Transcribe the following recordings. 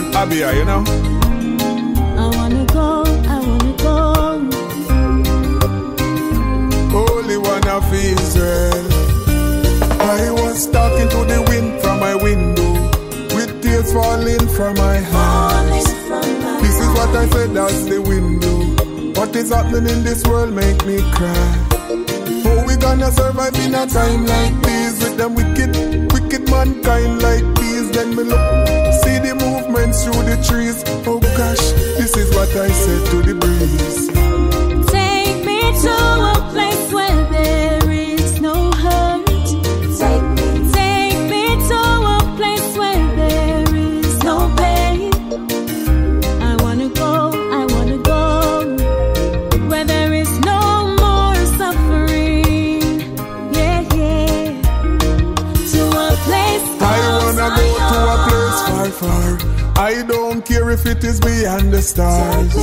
and Abiyah, you know. I wanna go, I wanna go. Holy One of Israel. I was talking to the wind from my window, with tears falling from my eyes. This is what I said as the window. What is happening in this world make me cry. How we gonna survive in a time like this, with them wicked mankind like these? Then me look, see the movements through the trees. Oh gosh, this is what I said to the breeze. Take me to a place where there is no hurt. Take me to a place where there is no pain. I wanna go, where there is no more suffering. Yeah, yeah. To a place I wanna go to a place far, far. I don't care if it is beyond the stars,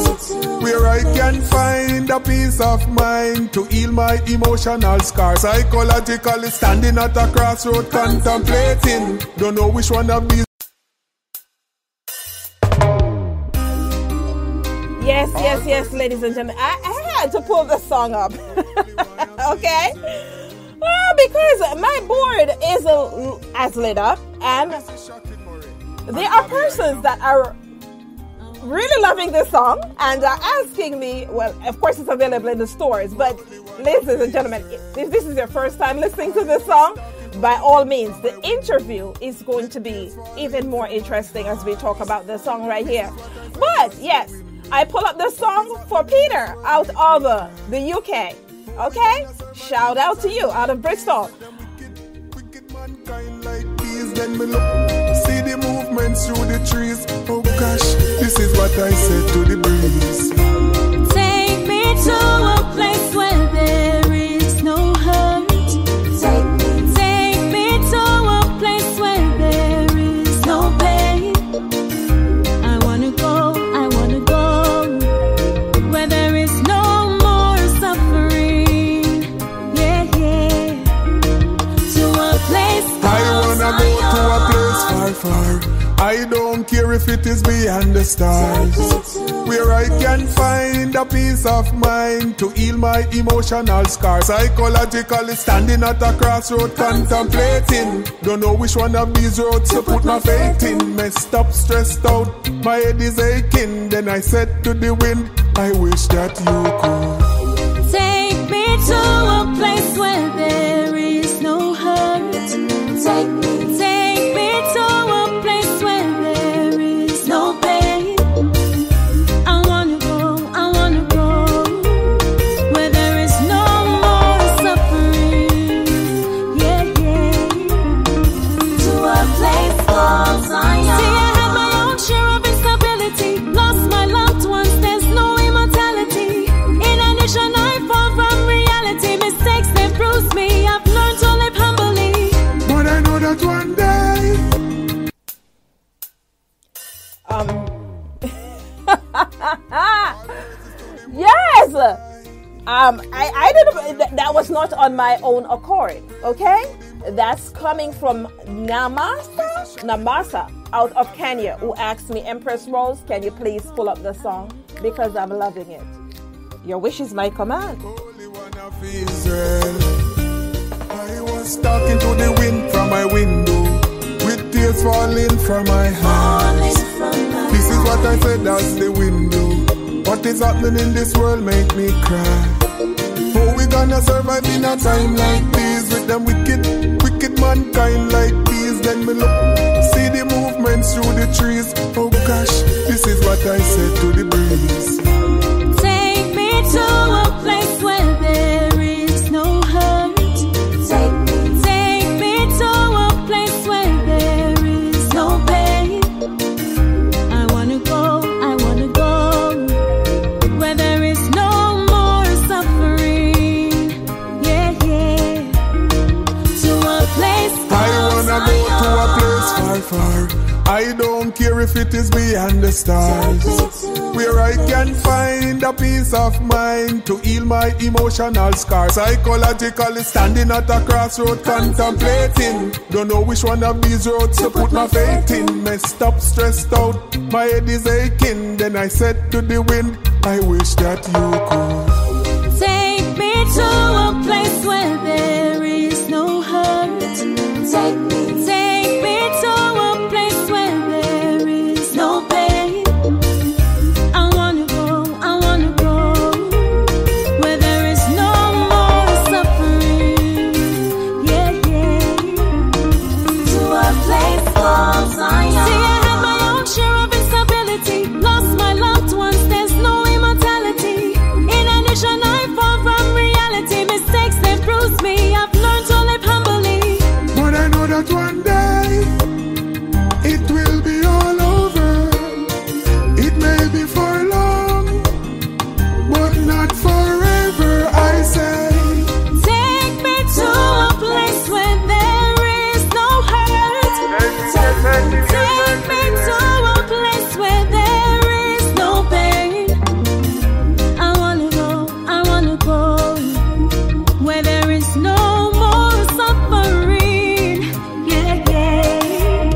where I can find a peace of mind to heal my emotional scars. Psychologically standing at a crossroad contemplating, don't know which one of these. Yes, ladies and gentlemen. I had to pull the song up. Okay? Well, because my board is as lit up, and there are persons that are really loving this song and are asking me, well, of course it's available in the stores, but ladies and gentlemen, if this is your first time listening to this song, by all means, the interview is going to be even more interesting as we talk about this song right here. But yes, I pull up the song for Peter out of the UK. Okay? Shout out to you out of Bristol. Then me look, see the movements through the trees. Oh gosh, this is what I said to the breeze. take me to a place where there is no hurt. Take me to a place where there is no pain. I wanna go, where there is no more suffering. Yeah, yeah. To a place I wanna go to a place far, far. I don't care if it is beyond the stars, where I can find a peace of mind to heal my emotional scars. Psychologically standing at a crossroad contemplating, don't know which one of these roads to put my faith in. Messed up, stressed out, my head is aching. Then I said to the wind, I wish that you could take me to a place where there is no hurt. Take me to a place where there is no pain. I wanna go, where there is no more suffering. Yeah, yeah. To a place called Zion. See, I had my own share of instability. Lost my loved ones, there's no immortality. In addition, I fall from reality. Mistakes, they bruise me. I've learned to live humbly. but I know that one day. Yes. I didn't. That was not on my own accord. Okay, that's coming from Namasa out of Kenya, who asked me, Empress Rose, can you please pull up the song because I'm loving it. Your wish is my command. Holy One of Israel. I was talking to the wind from my window, with tears falling from my eyes. This is what I said as the window. What is happening in this world make me cry. How we gonna survive in a time like this, with them wicked mankind like these? Then me look, see the movements through the trees. Oh gosh, this is what I said to the breeze. Take me to a place where there is no hurt. Take me to a place where there is no pain. I wanna go, where there is no more suffering. Yeah, yeah. To a place I wanna go to a place far, far. I don't care if it is beyond the stars, where I can find a peace of mind to heal my emotional scars. Psychologically standing at a crossroad contemplating, don't know which one of these roads to put my faith in. Messed up, stressed out, my head is aching. Then I said to the wind, I wish that you could take me to a place where there is no hurt. Take me to a place where there is no pain. I wanna go where there is no more suffering. Yeah, yeah. To a place called Zion. See, I had my own share of instability. Lost my loved ones, there's no immortality. In addition, I fall from reality. Mistakes that bruise me, I've learned to live humbly. But I know that one day it will be all over. It may be for long, but not forever, I say. Take me to a place where there is no hurt. Take me to a place where there is no pain. I wanna go where there is no more suffering. Yeah, yeah.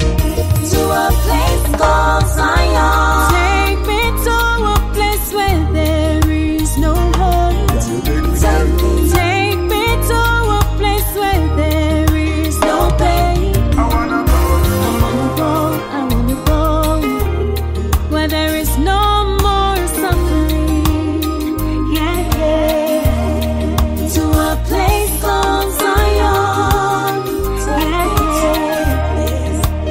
To a place called Zion. Take me to a place where there is no hurt. Take me to a place where there is no pain. I wanna go where there is no more suffering. Yeah, yeah. To a place called Zion. Yeah, yeah.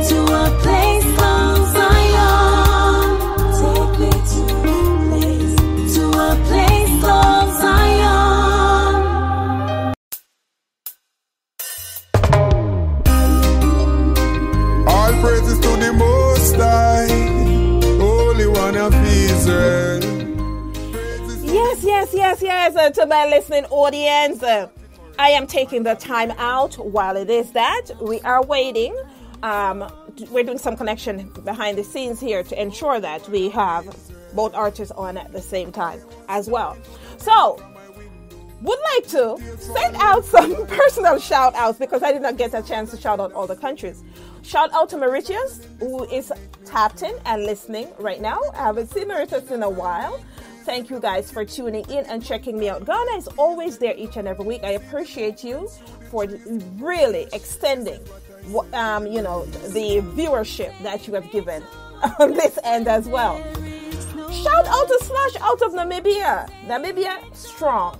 To a place called Zion. Take me to a place called Zion. All praises to the Most High, Holy One of Israel. Yes, to my listening audience, I am taking the time out while it is that we are waiting. We're doing some connection behind the scenes here to ensure that we have both artists on at the same time as well. So, would like to send out some personal shout outs because I did not get a chance to shout out all the countries. Shout out to Mauritius, who is tapped in and listening right now. I haven't seen Mauritius in a while. Thank you guys for tuning in and checking me out. Ghana is always there each and every week. I appreciate you for really extending, the viewership that you have given on this end as well. Shout out to Slash out of Namibia. Namibia, strong.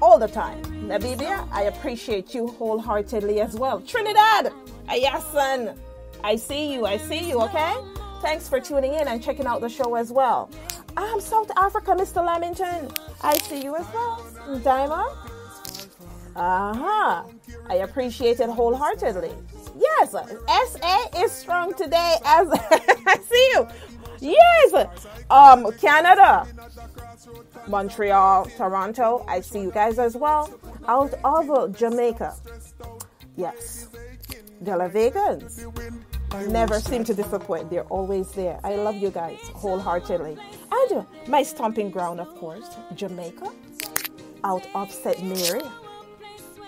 All the time. Namibia, I appreciate you wholeheartedly as well. Trinidad, Ayasan, I see you, okay? Thanks for tuning in and checking out the show as well. South Africa, Mr. Lamington, I see you as well. Diamond, I appreciate it wholeheartedly. Yes, SA is strong today as I see you. Yes, Canada, Montreal, Toronto, I see you guys as well. Out of Jamaica, yes, the La Vegans never seem to disappoint. They're always there. I love you guys wholeheartedly. And my stomping ground, of course, Jamaica, out of St. Mary,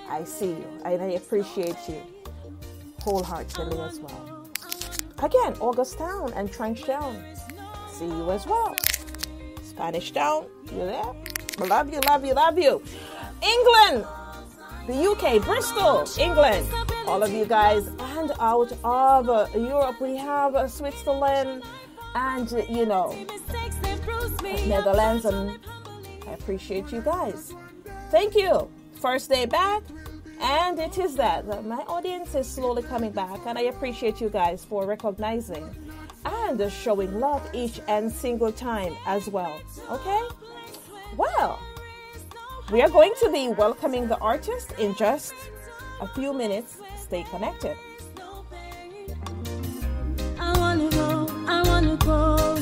I see you and I appreciate you wholeheartedly as well. Again, Augustown and Trenchtown, see you as well. Spanish Town, you there? Love you. England, the UK, Bristol, England, all of you guys. And out of Europe, we have Switzerland and, Netherlands. And I appreciate you guys. Thank you. First day back. And it is that my audience is slowly coming back. And I appreciate you guys for recognizing and showing love each and single time as well. Okay? Well, we are going to be welcoming the artist in just a few minutes. Stay connected. I wanna go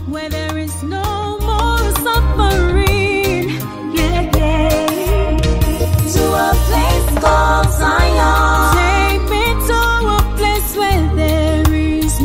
where there is no more suffering. Yeah, yeah. To a place called Zion. Take me to a place where there is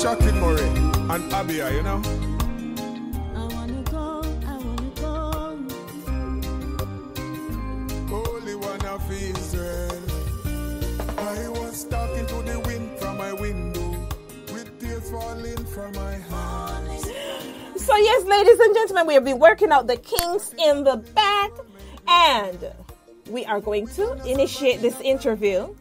Shocking Murray and Abiyah, you know. I wanna go, I wanna go. Holy One of Israel. I was talking to the wind from my window, with tears falling from my heart. So yes, ladies and gentlemen, we have been working out the kinks in the back, and we are going to initiate this interview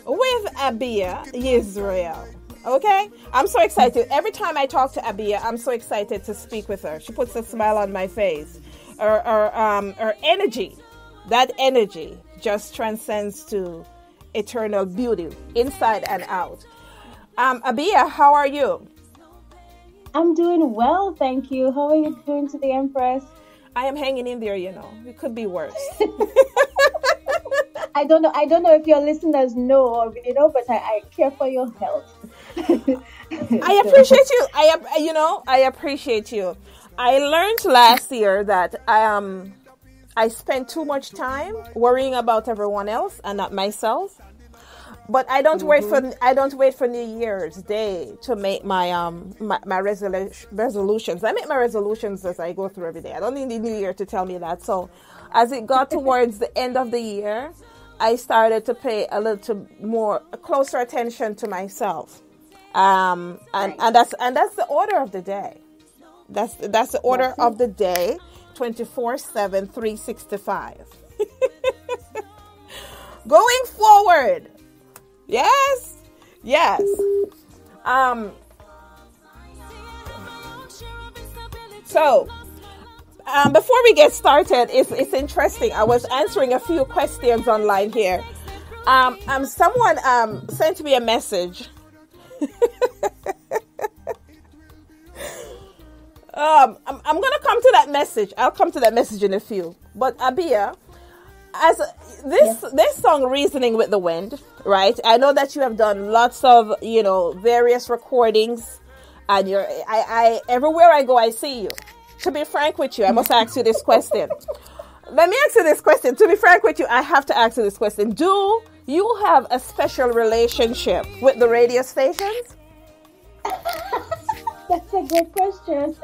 with Abiyah Yisrael. Okay? I'm so excited. Every time I talk to Abiyah, I'm so excited to speak with her. She puts a smile on my face. Her energy, that energy just transcends to eternal beauty, inside and out. Abiyah, how are you? I'm doing well, thank you. How are you doing today, Empress? I am hanging in there, you know. It could be worse. I don't know if your listeners know or you know, but I care for your health. I appreciate you. I appreciate you. I learned last year that I spend too much time worrying about everyone else and not myself. But I don't wait for New Year's Day to make my my resolutions. I make my resolutions as I go through every day. I don't need the New Year to tell me that. So as it got towards the end of the year, I started to pay a little more closer attention to myself. And that's the order of the day. That's the order of the day, 24/7, 365. Going forward. Yes. So, before we get started, it's interesting. I was answering a few questions online here. Someone sent me a message. I'm gonna come to that message. I'll come to that message in a few. But Abiyah, as this song "Reasoning with the Wind," right? I know that you have done lots of various recordings, and I everywhere I go I see you. To be frank with you, I must ask you this question. Let me ask you this question. To be frank with you, I have to ask you this question. Do you have a special relationship with the radio stations? That's a good question.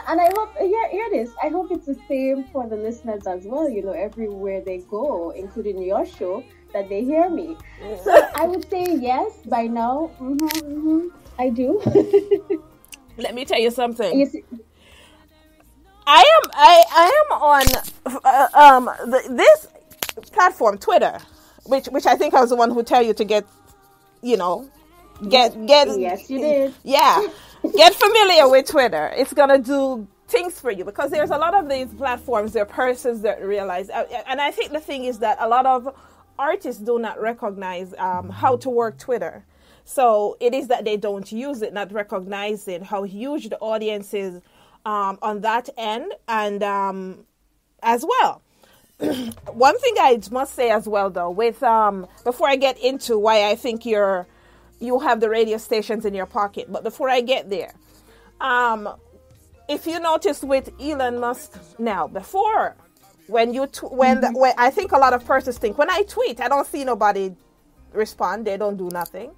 And I hope, hear this. I hope it's the same for the listeners as well. Everywhere they go, including your show, that they hear me. So I would say yes by now. I do. Let me tell you something. I am on this platform, Twitter, which I think I was the one who tell you to get. Yes, you did. Yeah. Get familiar with Twitter. It's going to do things for you because there's a lot of these platforms, there are persons that realize, and I think the thing is that a lot of artists do not recognize how to work Twitter. So it is that they don't use it, not recognizing how huge the audience is on that end. And as well, one thing I must say as well, though, with before I get into why I think you have the radio stations in your pocket. But before I get there, if you notice with Elon Musk now, before when I think a lot of persons think when I tweet, I don't see nobody respond. They don't do nothing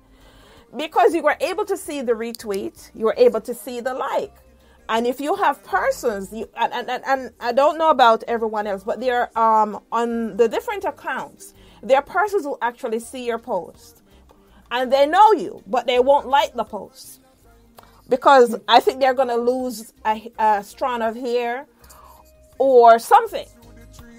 because you were able to see the retweet, you were able to see the like, and if you have persons, and I don't know about everyone else, but they're on the different accounts, there are persons who actually see your post. And they know you, but they won't like the post because I think they're going to lose a strand of hair or something.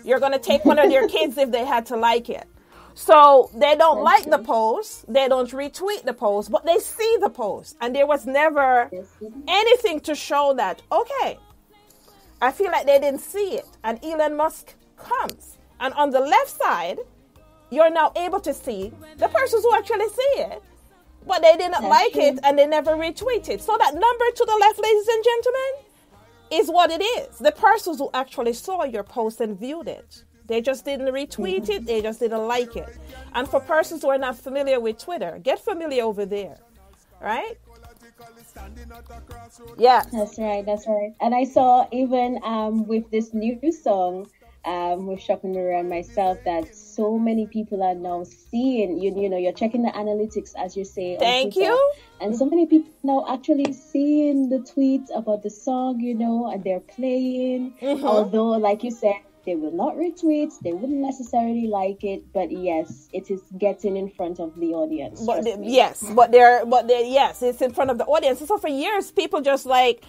You're going to take one of their kids if they had to like it. So they don't like the post. They don't retweet the post, but they see the post. And there was never anything to show that, okay, I feel like they didn't see it. And Elon Musk comes. And on the left side, you're now able to see the persons who actually see it, but they didn't like it and they never retweeted. So that number to the left, ladies and gentlemen, is what it is. The persons who actually saw your post and viewed it. They just didn't retweet it. They just didn't like it. And for persons who are not familiar with Twitter, get familiar over there, right? Yeah. That's right. And I saw even with this new song, with Shopping Mirror and myself, that so many people are now seeing, you know, you're checking the analytics, as you say. Thank you. And so many people now actually seeing the tweets about the song, you know, and they're playing. Although, like you said, they will not retweet, they wouldn't necessarily like it, but yes, it is getting in front of the audience. But yes, it's in front of the audience. So for years, people just like,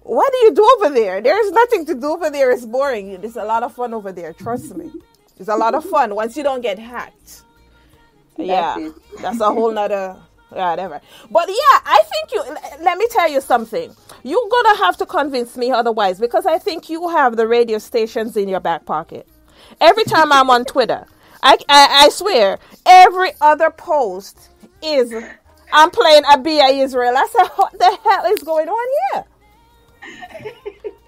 what do you do over there? There's nothing to do over there. It's boring. There's a lot of fun over there. Trust me. It's a lot of fun once you don't get hacked. That's a whole nother whatever. But yeah, I think let me tell you something. You're going to have to convince me otherwise, because I think you have the radio stations in your back pocket. Every time I'm on Twitter, I swear, every other post is, I'm playing Abiyah Yisrael. I said, what the hell is going on here?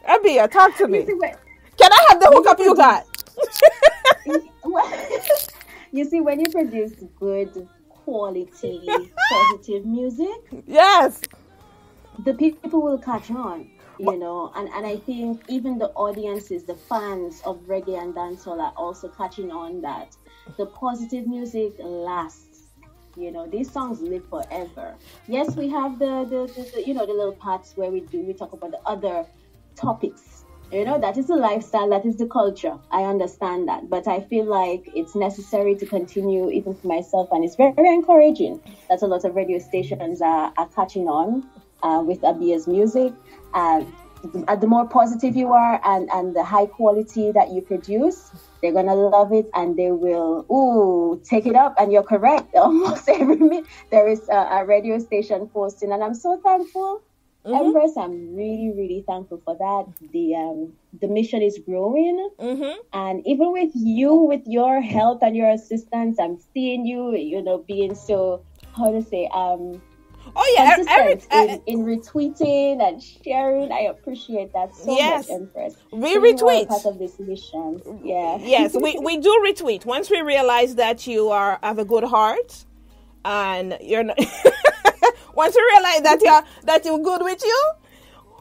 Abiyah, talk to me. Can I have the hookup you got? You see, when you produce good quality, positive music, yes, the people will catch on, you know, and I think even the audiences, the fans of reggae and dancehall are also catching on that the positive music lasts. You know, these songs live forever. Yes, we have the you know, the little parts where we talk about the other topics. You know, that is the lifestyle, that is the culture. I understand that. But I feel like it's necessary to continue, even for myself. And it's very, very encouraging that a lot of radio stations are catching on with Abiyah's music. The more positive you are and the high quality that you produce, they're going to love it and they will, take it up. And you're correct. Almost every minute there is a radio station posting. And I'm so thankful. Empress, I'm really, really thankful for that. The mission is growing, and even with you, with your help and your assistance, I'm seeing you, you know, being so, how to say, consistent in retweeting and sharing. I appreciate that so much, Empress. We retweet. Part of this mission, yeah. Yes, we do retweet. Once we realize that you have a good heart, and you're not. Once we realize that you're good with you,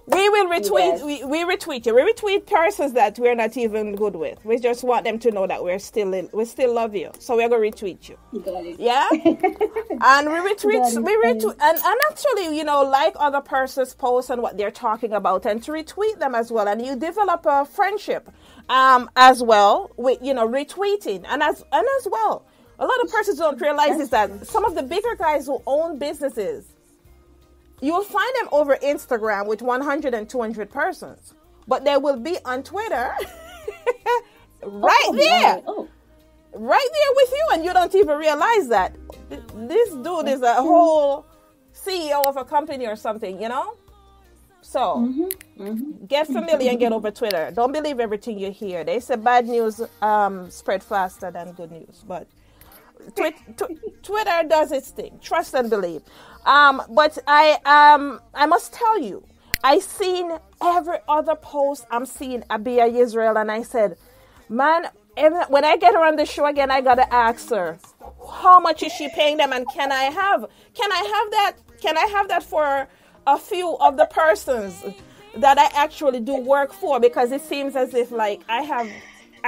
we will retweet. Yes. We retweet you. We retweet persons that we're not even good with. We just want them to know that we still love you. So we're gonna retweet you. You got it. Yeah. And we retweet. And actually, you know, like other persons' posts and what they're talking about, and to retweet them as well. And you develop a friendship, as well with, you know, retweeting and as well. A lot of persons don't realize is that some of the bigger guys who own businesses, you'll find them over Instagram with 100 and 200 persons, but they will be on Twitter right there with you, and you don't even realize that this dude is a whole CEO of a company or something, you know? So get familiar and get over Twitter. Don't believe everything you hear. They say bad news spread faster than good news, but Twitter does its thing. Trust and believe. But I must tell you, I seen every other post. I'm seeing Abiyah Yisrael, and I said, man, when I get her on the show again, I gotta ask her, how much is she paying them, and can I have that for a few of the persons that I actually do work for, because it seems as if like I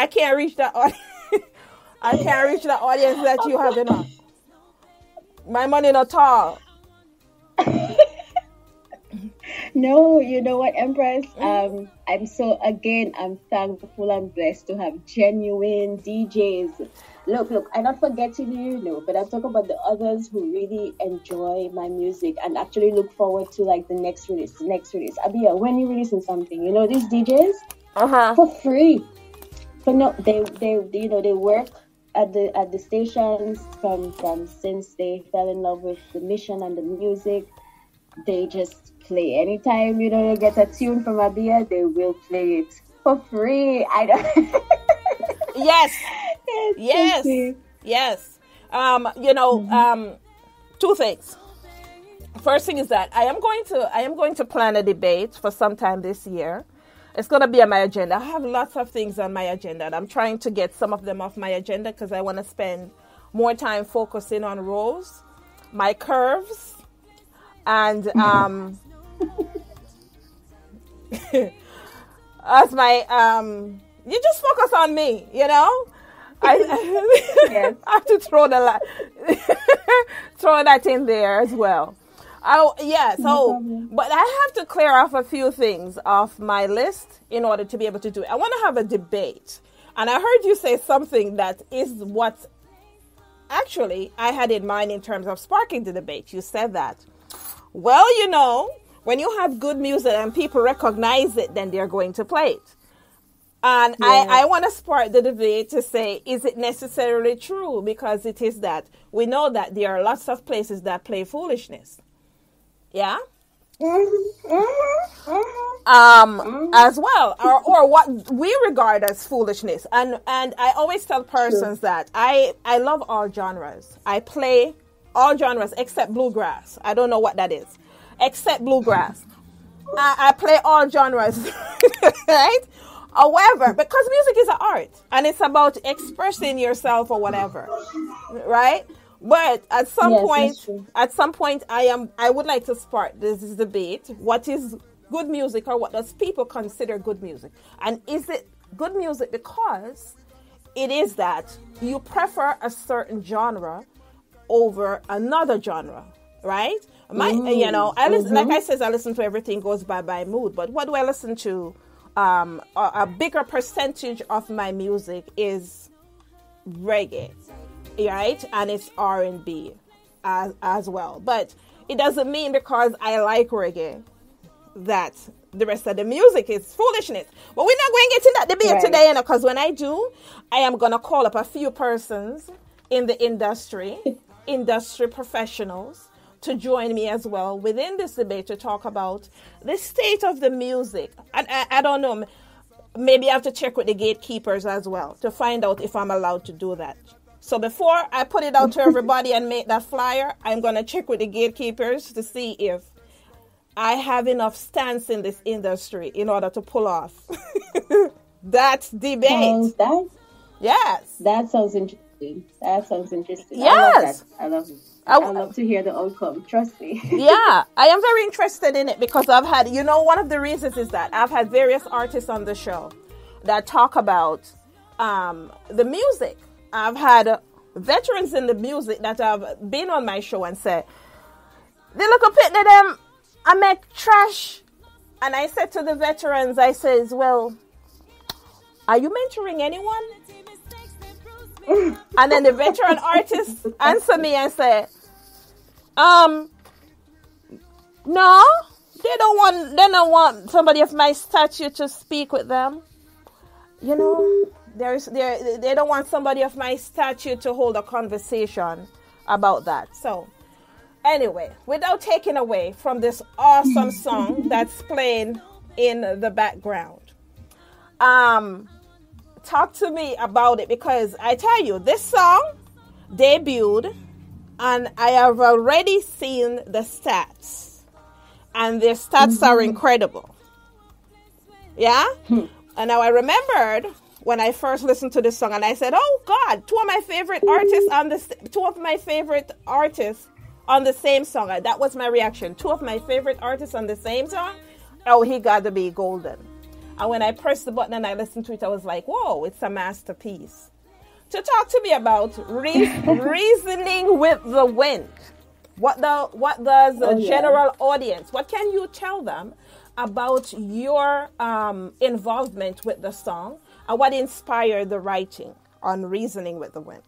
can't reach that audience. I can't reach the audience that you have enough. My money not tall. No, you know what, Empress? I'm thankful and blessed to have genuine DJs. Look, I'm not forgetting you, but I'm talking about the others who really enjoy my music and actually look forward to like the next release. Abiyah, when you releasing something, you know, these DJs for free. But no, they work at the stations from since they fell in love with the mission and the music. They just play anytime, you know, they get a tune from Abiyah, they will play it for free. I don't. Yes. You know, two things. First thing is that I am going to plan a debate for sometime this year. It's going to be on my agenda. I have lots of things on my agenda, and I'm trying to get some of them off my agenda because I want to spend more time focusing on roles, my curves, and as my you just focus on me, you know. Yes. I have to throw that in there as well. Yeah, No so, problem. but I have to clear off a few things off my list in order to be able to do it. I want to have a debate. And I heard you say something that is what actually I had in mind in terms of sparking the debate. You said that, well, you know, when you have good music and people recognize it, then they're going to play it. And I want to spark the debate to say, is it necessarily true? Because it is that we know that there are lots of places that play foolishness. Yeah? As well, or what we regard as foolishness. And I always tell persons that I love all genres. I play all genres except bluegrass. I don't know what that is. Except bluegrass. I play all genres. Right? However, because music is an art and it's about expressing yourself or whatever, right? But at some point, I would like to spark this debate. What is good music, or what does people consider good music? And is it good music because it is that you prefer a certain genre over another genre, right? You know, I listen, like I said, I listen to everything goes by mood. But what do I listen to? A bigger percentage of my music is reggae, right? And it's R&B as well. But it doesn't mean because I like reggae that the rest of the music is foolishness. But we're not going to get in that debate today, you know, because when I do, I am going to call up a few persons in the industry professionals, to join me as well within this debate to talk about the state of the music. And I don't know, maybe I have to check with the gatekeepers as well to find out if I'm allowed to do that. So before I put it out to everybody and make that flyer, I'm going to check with the gatekeepers to see if I have enough stance in this industry in order to pull off that debate. Yes. That sounds interesting. Yes. I love it. I love to hear the outcome. Trust me. Yeah, I am very interested in it because I've had, you know, one of the reasons is that I've had various artists on the show that talk about the music. I've had veterans in the music that have been on my show and said, they look up at them, I make trash. And I said to the veterans, I says, well, are you mentoring anyone? And then the veteran artists answer me and say, no, they don't want somebody of my stature to speak with them. You know, they don't want somebody of my stature to hold a conversation about that. So anyway, without taking away from this awesome song that's playing in the background, talk to me about it, because I tell you, this song debuted and I have already seen the stats, and their stats are incredible. Yeah? And now I remembered when I first listened to this song and I said, oh God, two of my favorite artists on the same song. That was my reaction. Two of my favorite artists on the same song. Oh, he got to be golden. And when I pressed the button and I listened to it, I was like, whoa, it's a masterpiece. To talk to me about reasoning with the wind. What does the general audience, what can you tell them about your involvement with the song and what inspired the writing on Reasoning with the Wind?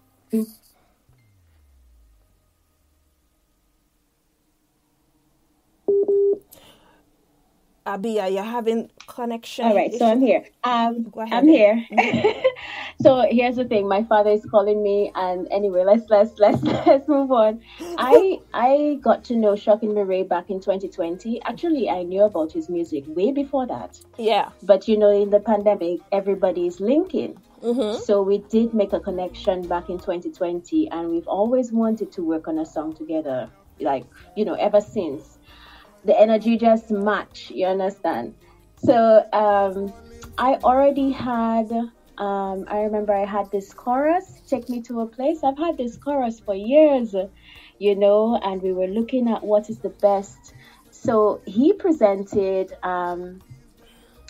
Abiyah, you're having connection. All right, so I'm here. Go ahead. I'm here. So here's the thing. My father is calling me, and anyway, let's move on. I got to know Shocking Murray back in 2020. Actually, I knew about his music way before that. Yeah. But you know, in the pandemic, everybody's linking. So we did make a connection back in 2020, and we've always wanted to work on a song together, like, you know, ever since. The energy just match, you understand? So I already had, I remember I had this chorus, Take Me to a Place. I've had this chorus for years, you know, and we were looking at what is the best. So he presented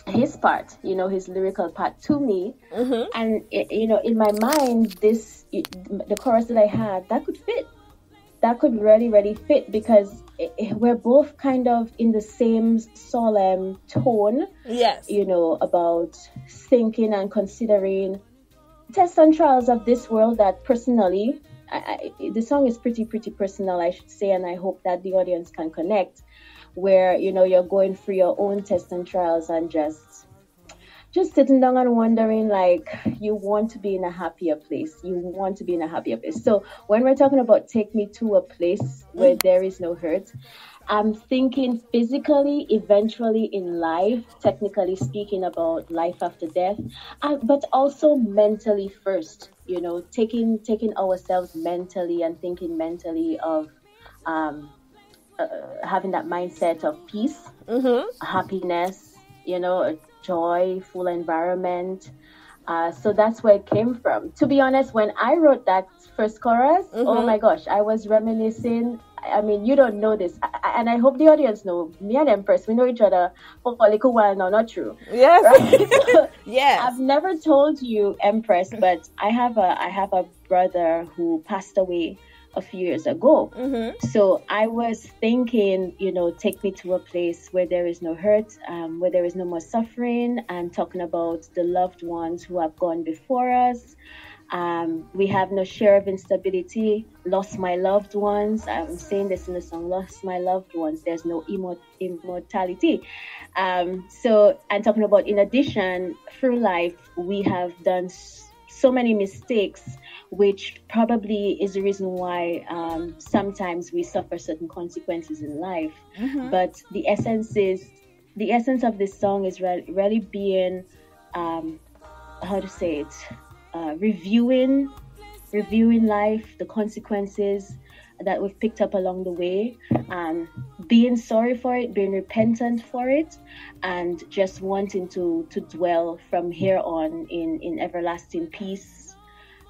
his part, his lyrical part to me. And in my mind, the chorus that I had, that could really, really fit, because we're both kind of in the same solemn tone. Yes. About thinking and considering tests and trials of this world that personally, the song is pretty personal, I should say, and I hope that the audience can connect, where you're going through your own tests and trials and just sitting down and wondering, like, you want to be in a happier place. So when we're talking about take me to a place where there is no hurt, I'm thinking physically, eventually in life, technically speaking, about life after death, but also mentally first, taking ourselves mentally and thinking mentally of having that mindset of peace, happiness, a joyful environment. So that's where it came from. To be honest, when I wrote that first chorus, oh my gosh, I was reminiscing. I mean, you don't know this, and I hope the audience know. Me and Empress, we know each other for a little while now. Not true? Yes. Right? So, yes. I've never told you, Empress, but I have a brother who passed away a few years ago. So I was thinking, take me to a place where there is no hurt, where there is no more suffering, and talking about the loved ones who have gone before us. We have no share of instability, lost my loved ones. I'm saying this in the song, lost my loved ones. There's no immortality. So I'm talking about, in addition, through life, we have done so many mistakes, which probably is the reason why sometimes we suffer certain consequences in life. But the essence of this song is really being, how to say it, reviewing life, the consequences that we've picked up along the way, being sorry for it, being repentant for it, and just wanting to dwell from here on in everlasting peace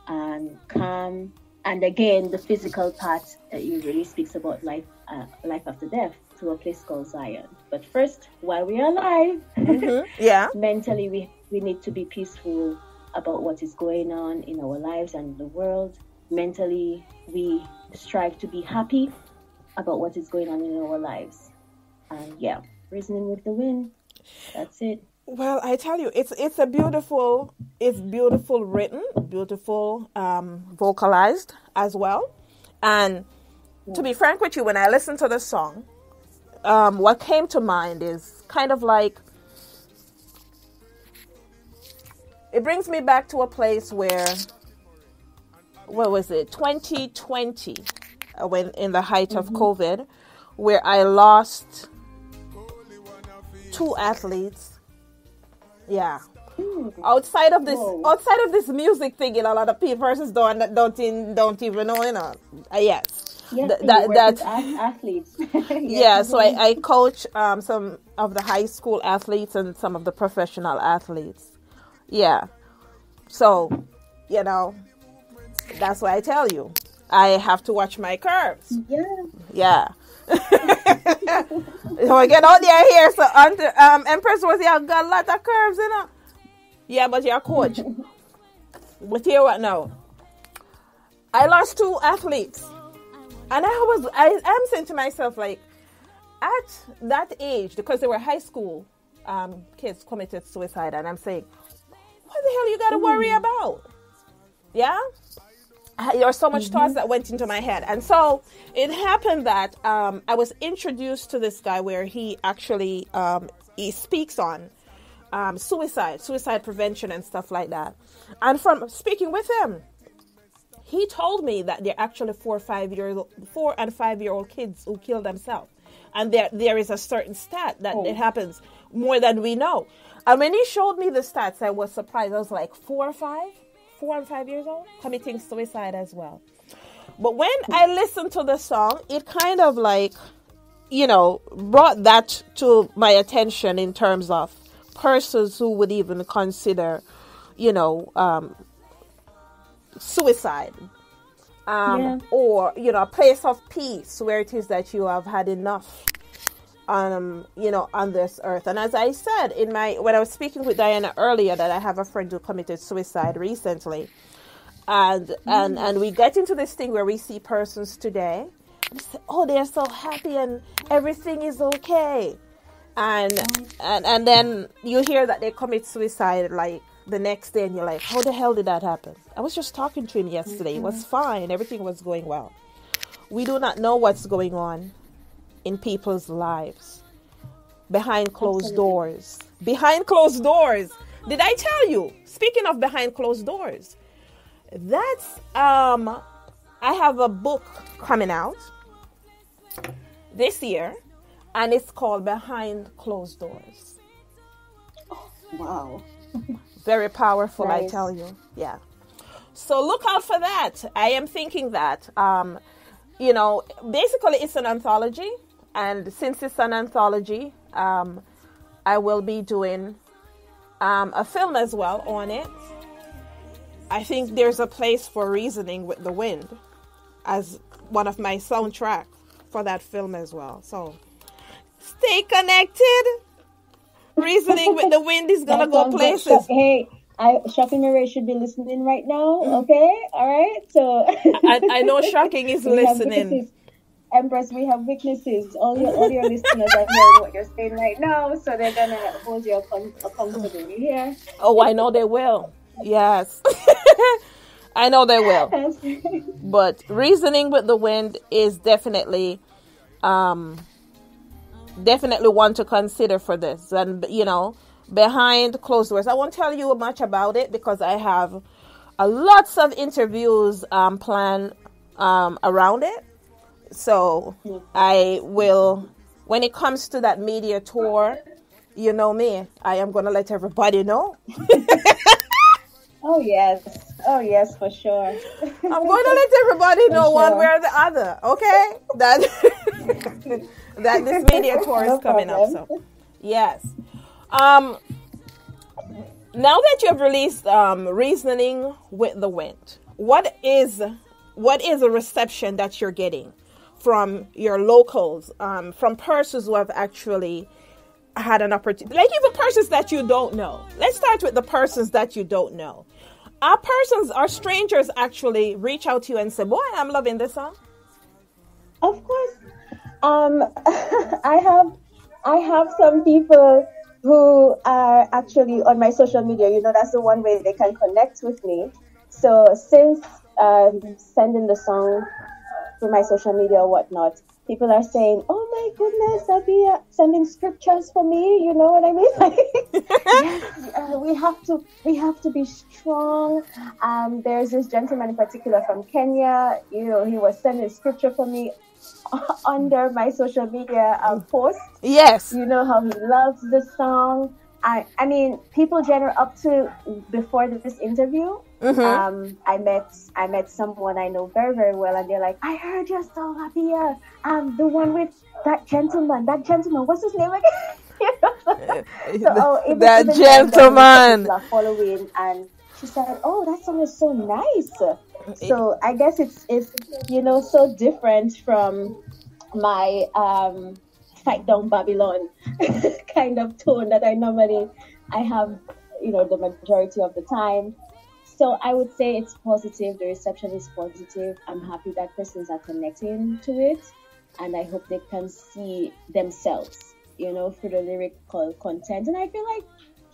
and calm. And again, the physical part really speaks about life after death, to a place called Zion. But first, while we are alive, mentally we need to be peaceful about what is going on in our lives and in the world. Mentally, we strive to be happy about what is going on in our lives. And reasoning with the wind. That's it. Well, I tell you, it's beautiful written, beautiful vocalized as well. And to be frank with you, when I listened to the song, what came to mind is kind of like, it brings me back to a place where, what was it, 2020, when in the height of COVID, where I lost 2 athletes. Yeah. Outside of this music thing, a lot of people don't even know, yes. That athletes. So I coach some of the high school athletes and some of the professional athletes. Yeah. So, that's why I tell you, I have to watch my curves. Yeah. So I get out there here. So Empress was here, got a lot of curves, Yeah, but you're a coach. But here what now? I lost 2 athletes. And I am saying to myself, like, at that age, because they were high school kids committed suicide, and I'm saying, what the hell you got to worry about? Yeah? There were so much thoughts that went into my head. And so it happened that I was introduced to this guy where he actually he speaks on suicide prevention and stuff like that. And from speaking with him, he told me that there are actually 4 and 5 year old kids who kill themselves. And there is a certain stat that it happens more than we know. And when he showed me the stats, I was surprised. I was like, 4 and 5 years old committing suicide as well. But when I listened to the song, it kind of like, brought that to my attention in terms of persons who would even consider, suicide. Or, a place of peace where it is that you have had enough on this earth. And as I said when I was speaking with Diana earlier, that I have a friend who committed suicide recently, and we get into this thing where we see persons today, and say, oh, they're so happy and everything is okay, and then you hear that they commit suicide like the next day, and you're like, how the hell did that happen? I was just talking to him yesterday. It was fine. Everything was going well. We do not know what's going on in people's lives behind closed doors. Behind closed doors. Did I tell you? Speaking of behind closed doors, that's I have a book coming out this year, and it's called Behind Closed Doors. Wow. Very powerful, Nice. I tell you. Yeah. So look out for that. I am thinking that, basically it's an anthology. And since it's an anthology, I will be doing a film as well on it. I think there's a place for Reasoning with the Wind as one of my soundtrack for that film as well. So stay connected. Reasoning with the Wind is gonna go places. Hey, Shocking Marie should be listening right now. Okay, all right. So I know Shocking is we have listening. witnesses. Empress, we have witnesses. All your listeners are hearing what you're saying right now, so they're gonna hold you accountable. You hear? Oh, I know they will. Yes. I know they will. But Reasoning with the Wind is definitely one to consider for this. And, behind closed doors. I won't tell you much about it because I have lots of interviews planned around it. So I will, when it comes to that media tour, you know me, I am going to let everybody know. Oh, yes, for sure. I'm going to let everybody know one way or the other, okay? That this media tour is coming up. So, yes. Now that you have released Reasoning with the Wind, what is a reception that you're getting from your locals, from persons who have actually had an opportunity, like even persons that you don't know? Let's start with the persons that you don't know. Are strangers actually reach out to you and say, boy, I'm loving this song? Of course. I have some people who are actually on my social media. That's the one way they can connect with me. So since sending the song through my social media or whatnot, people are saying, oh my goodness, Abiyah, sending scriptures for me. You know what I mean? Yes, we have to be strong. There's this gentleman in particular from Kenya. He was sending scripture for me under my social media post. Yes. You know how he loves the song. I mean, people up to before this interview. Mm-hmm. I met someone I know very, very well, and they're like, I heard your song, Abiyah. The one with that gentleman. What's his name again? That gentleman. People are following, and she said, "Oh, that song is so nice." So I guess it's so different from my Fight Down Babylon kind of tone that I have, the majority of the time. So I would say it's positive. The reception is positive. I'm happy that persons are connecting to it, and I hope they can see themselves, through the lyrical content. And I feel like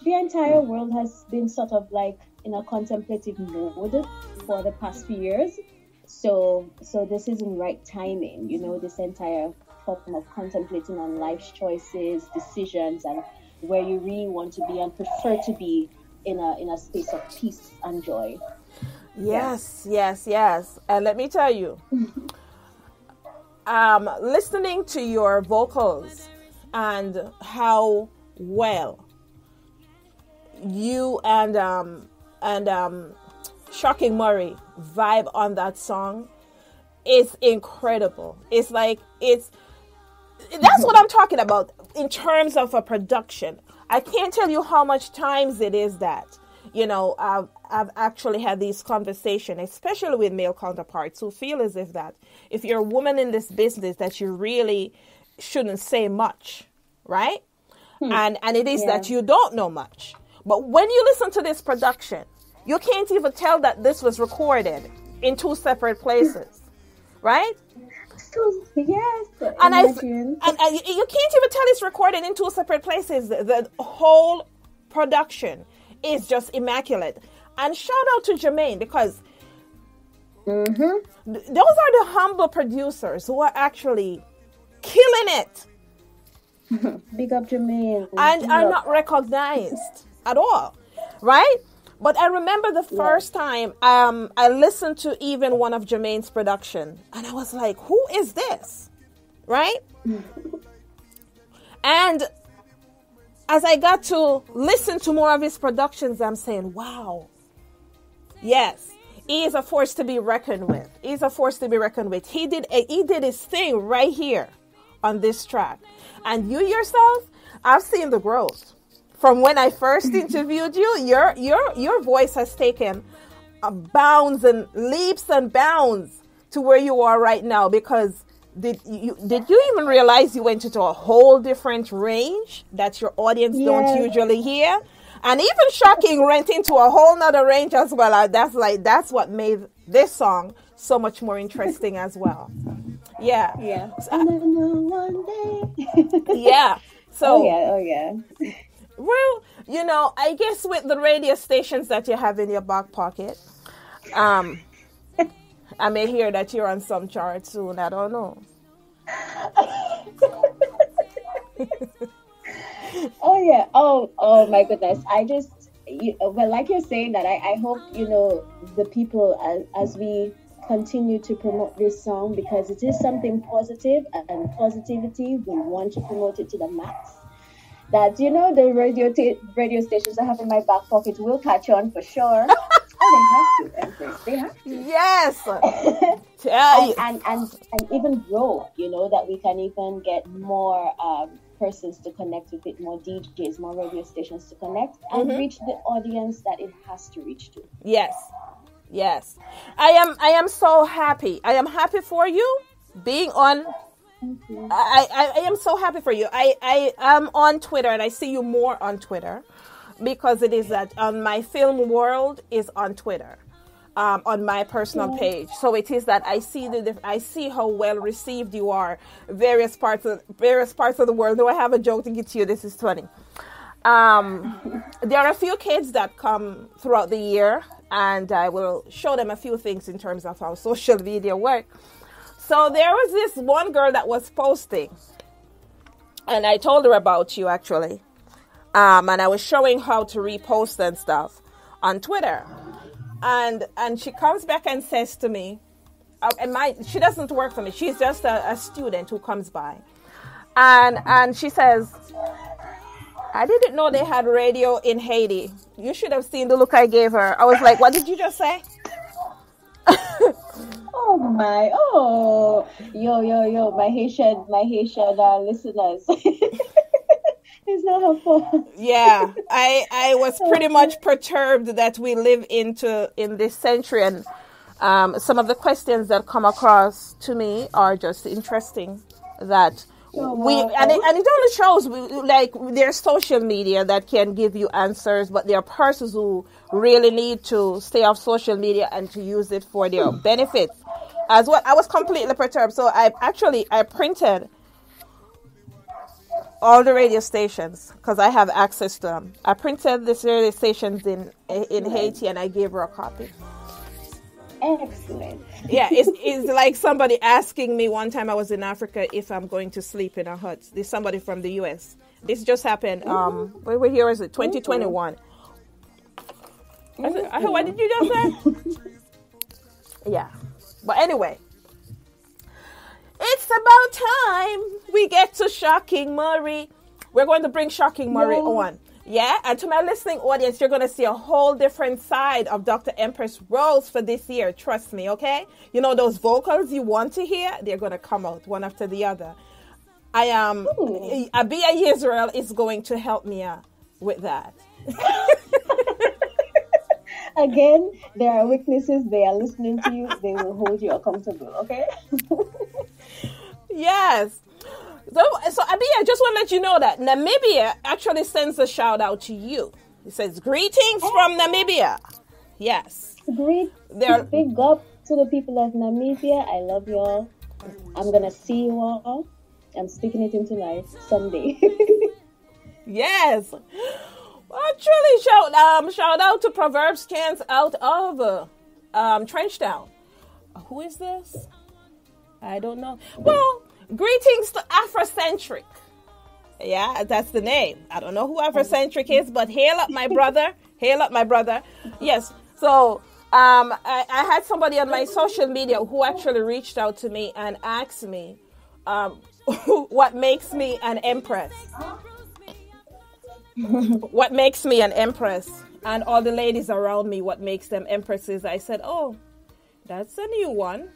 the entire world has been sort of like in a contemplative mode for the past few years. So this is in right timing, this entire form of contemplating on life's choices, decisions, and where you really want to be and prefer to be in a space of peace and joy. Yes. And let me tell you, listening to your vocals and how well you and Shocking Murray vibe on that song is incredible. It's like that's what I'm talking about in terms of a production. I can't tell you how much times it is that, I've actually had these conversations, especially with male counterparts who feel as if you're a woman in this business, that you really shouldn't say much, right? And it is that you don't know much. But when you listen to this production, you can't even tell that this was recorded in 2 separate places, right? Yes. And you can't even tell it's recorded in 2 separate places. The whole production is just immaculate. And shout out to Jermaine, because those are the humble producers who are actually killing it. Big up Jermaine. And are not recognized at all, right? But I remember the first time I listened to even one of Jermaine's production, and I was like, who is this? Right? And as I got to listen to more of his productions, I'm saying, wow, yes, he is a force to be reckoned with. He's a force to be reckoned with. He did his thing right here on this track. And you yourself, I've seen the growth. From when I first interviewed you, your voice has taken bounds and leaps and bounds to where you are right now. Because did you even realize you went into a whole different range that your audience don't usually hear? And even Shocking went into a whole nother range as well. That's what made this song so much more interesting as well. Yeah. Yeah. And then one day. Yeah. So. Oh yeah. Well, I guess with the radio stations that you have in your back pocket, I may hear that you're on some chart soon. I don't know. Oh yeah. Oh my goodness. Well, like you're saying that, I hope the people as we continue to promote this song, because it is something positive and positivity. We want to promote it to the max. That the radio stations I have in my back pocket will catch on for sure. Oh, they have to, Empress. They have to. Yes. and even grow. That we can even get more persons to connect with it, more DJs, more radio stations to connect and reach the audience that it has to reach to. Yes. I am so happy. I am happy for you being on. I am so happy for you. I am on Twitter, and I see you more on Twitter, because it is that on my film world is on Twitter, on my personal page. So it is that I see how well received you are various parts of the world. Though I have a joke to get to you. This is funny. There are a few kids that come throughout the year, and I will show them a few things in terms of how social media work. So there was this one girl that was posting, and I told her about you actually, and I was showing how to repost and stuff on Twitter, and she comes back and says to me, she doesn't work for me, she's just a student who comes by, and she says, I didn't know they had radio in Haiti. You should have seen the look I gave her. I was like, what did you just say? Oh my! Yo! My Haitian listeners. It's not her fault. Yeah, I was pretty much perturbed that we live in this century, and some of the questions that come across to me are just interesting. That and it only shows there's social media that can give you answers, but there are persons who really need to stay off social media and to use it for their benefits. As well, I was completely perturbed. So I printed all the radio stations because I have access to them. I printed these radio stations in Haiti, and I gave her a copy. Excellent. Yeah, it's like somebody asking me one time I was in Africa if I'm going to sleep in a hut. There's somebody from the US. This just happened. Where here is it? 2021. What did you just say? Yeah. But anyway, it's about time we get to Shocking Murray. We're going to bring Shocking Murray on. Yeah, and to my listening audience, you're going to see a whole different side of Dr. Empress Rose for this year. Trust me, okay? Those vocals you want to hear, they're going to come out one after the other. Abiyah Yisrael is going to help me with that. Again, there are witnesses. They are listening to you. They will hold you accountable, okay? Yes. So Abiyah, I just want to let you know that Namibia actually sends a shout out to you. It says, greetings from Namibia. Yes. Big up to the people of Namibia. I love y'all. I'm going to see you all. I'm speaking it into life someday. Yes. Well, truly shout out to Proverbs Chance out of Trenchtown. Who is this? I don't know. Well, greetings to Afrocentric. Yeah, that's the name. I don't know who Afrocentric is, but hail up my brother. Hail up my brother. Yes. So I had somebody on my social media who actually reached out to me and asked me what makes me an empress. What makes me an empress? And all the ladies around me, what makes them empresses? I said, oh, that's a new one.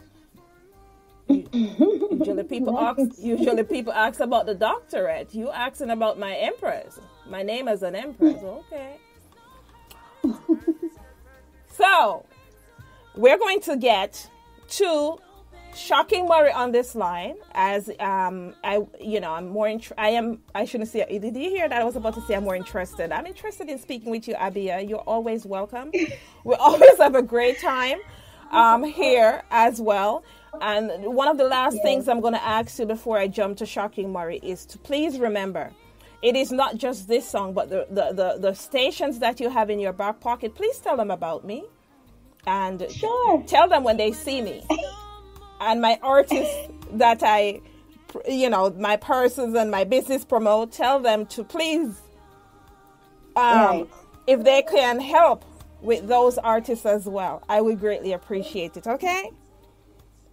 Usually people ask about the doctorate. You asking about my empress. My name is an empress. Okay. So we're going to get to Shocking Murray on this line, as I shouldn't say. Did you hear that? I was about to say I'm more interested. I'm interested in speaking with you, Abiyah. You're always welcome. We always have a great time here as well. And one of the last things I'm going to ask you before I jump to Shocking Murray is to please remember, it is not just this song, but the stations that you have in your back pocket. Please tell them about me, and tell them when they see me. And my artists that my persons and my business promote, tell them to please, if they can help with those artists as well, I would greatly appreciate it. Okay?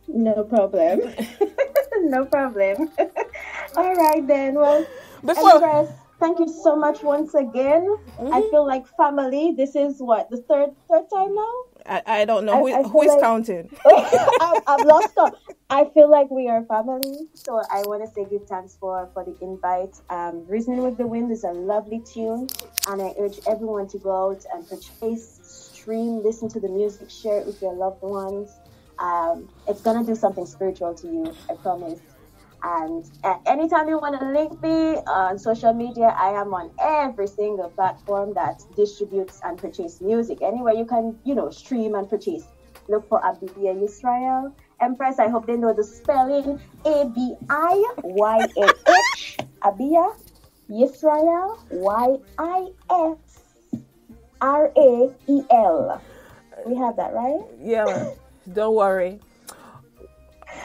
No problem. No problem. All right then. Well, Empress, thank you so much once again. Mm-hmm. I feel like family. This is what, the third time now? I don't know who is counting. I've lost count. I feel like we are family, so I want to say give thanks for the invite. Reasoning with the Wind is a lovely tune, and I urge everyone to go out and purchase, stream, listen to the music, share it with your loved ones. It's gonna do something spiritual to you, I promise. And anytime you want to link me on social media, I am on every single platform that distributes and purchase music. Anywhere you can, stream and purchase. Look for Abiyah Yisrael. Empress, I hope they know the spelling. Abiyah, Abiyah Yisrael, Yisrael. We have that, right? Yeah, don't worry.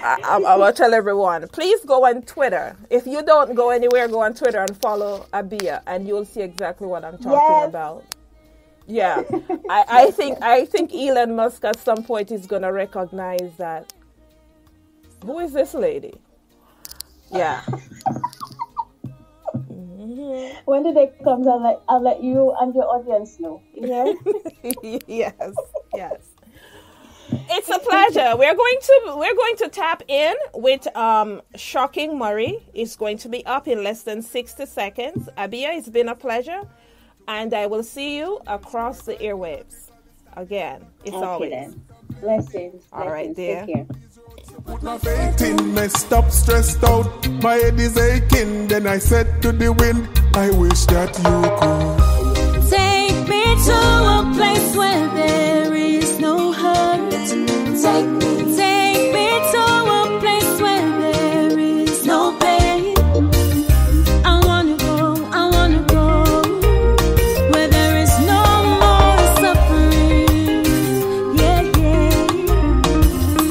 I will tell everyone, please go on Twitter. If you don't go anywhere, go on Twitter and follow Abiyah, and you'll see exactly what I'm talking about. Yeah, I think Elon Musk at some point is gonna recognize that. Who is this lady? Yeah. Mm-hmm. When the day comes, I'll let you and your audience know. Yeah. Yes. It's a pleasure. We're going to tap in with Shocking Murray. It's going to be up in less than 60 seconds. Abiyah, it's been a pleasure, and I will see you across the airwaves again. It's okay, always. Then. Blessings. All right, dear. Take care. Put my faith in, messed up, stressed out. My head is aching. Then I said to the wind, I wish that you could take me to a place where there is no hurt. Take me to a place where there is no pain. I wanna go where there is no more suffering. Yeah.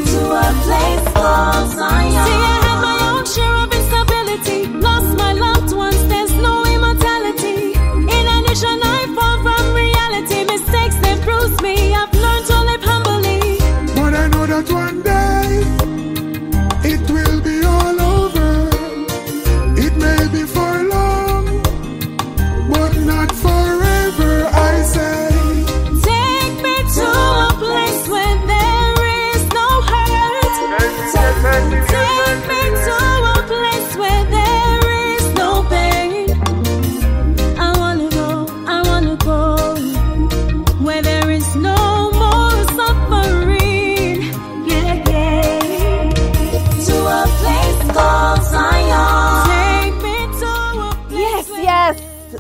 To a place called Zion. See, I had my own share of instability. Lost my loved ones, there's no immortality. In addition, I fall from reality. Mistakes, they bruise me.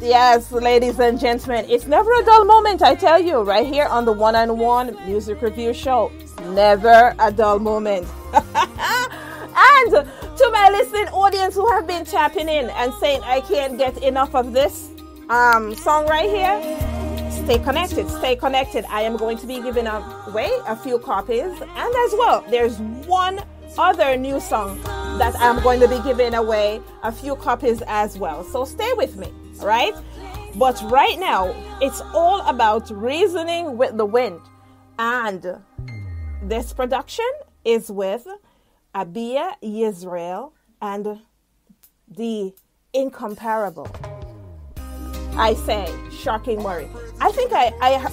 yes, ladies and gentlemen. It's never a dull moment, I tell you, right here on the One-on-One Music Review Show. Never a dull moment. And to my listening audience who have been tapping in and saying, I can't get enough of this song right here, stay connected, stay connected. I am going to be giving away a few copies. And as well, there's one other new song that I'm going to be giving away a few copies as well. So stay with me, all right? But right now, it's all about Reasoning with the Wind. And this production is with Abiyah, Yisrael, and the incomparable, I say, Shocking Murray. I think I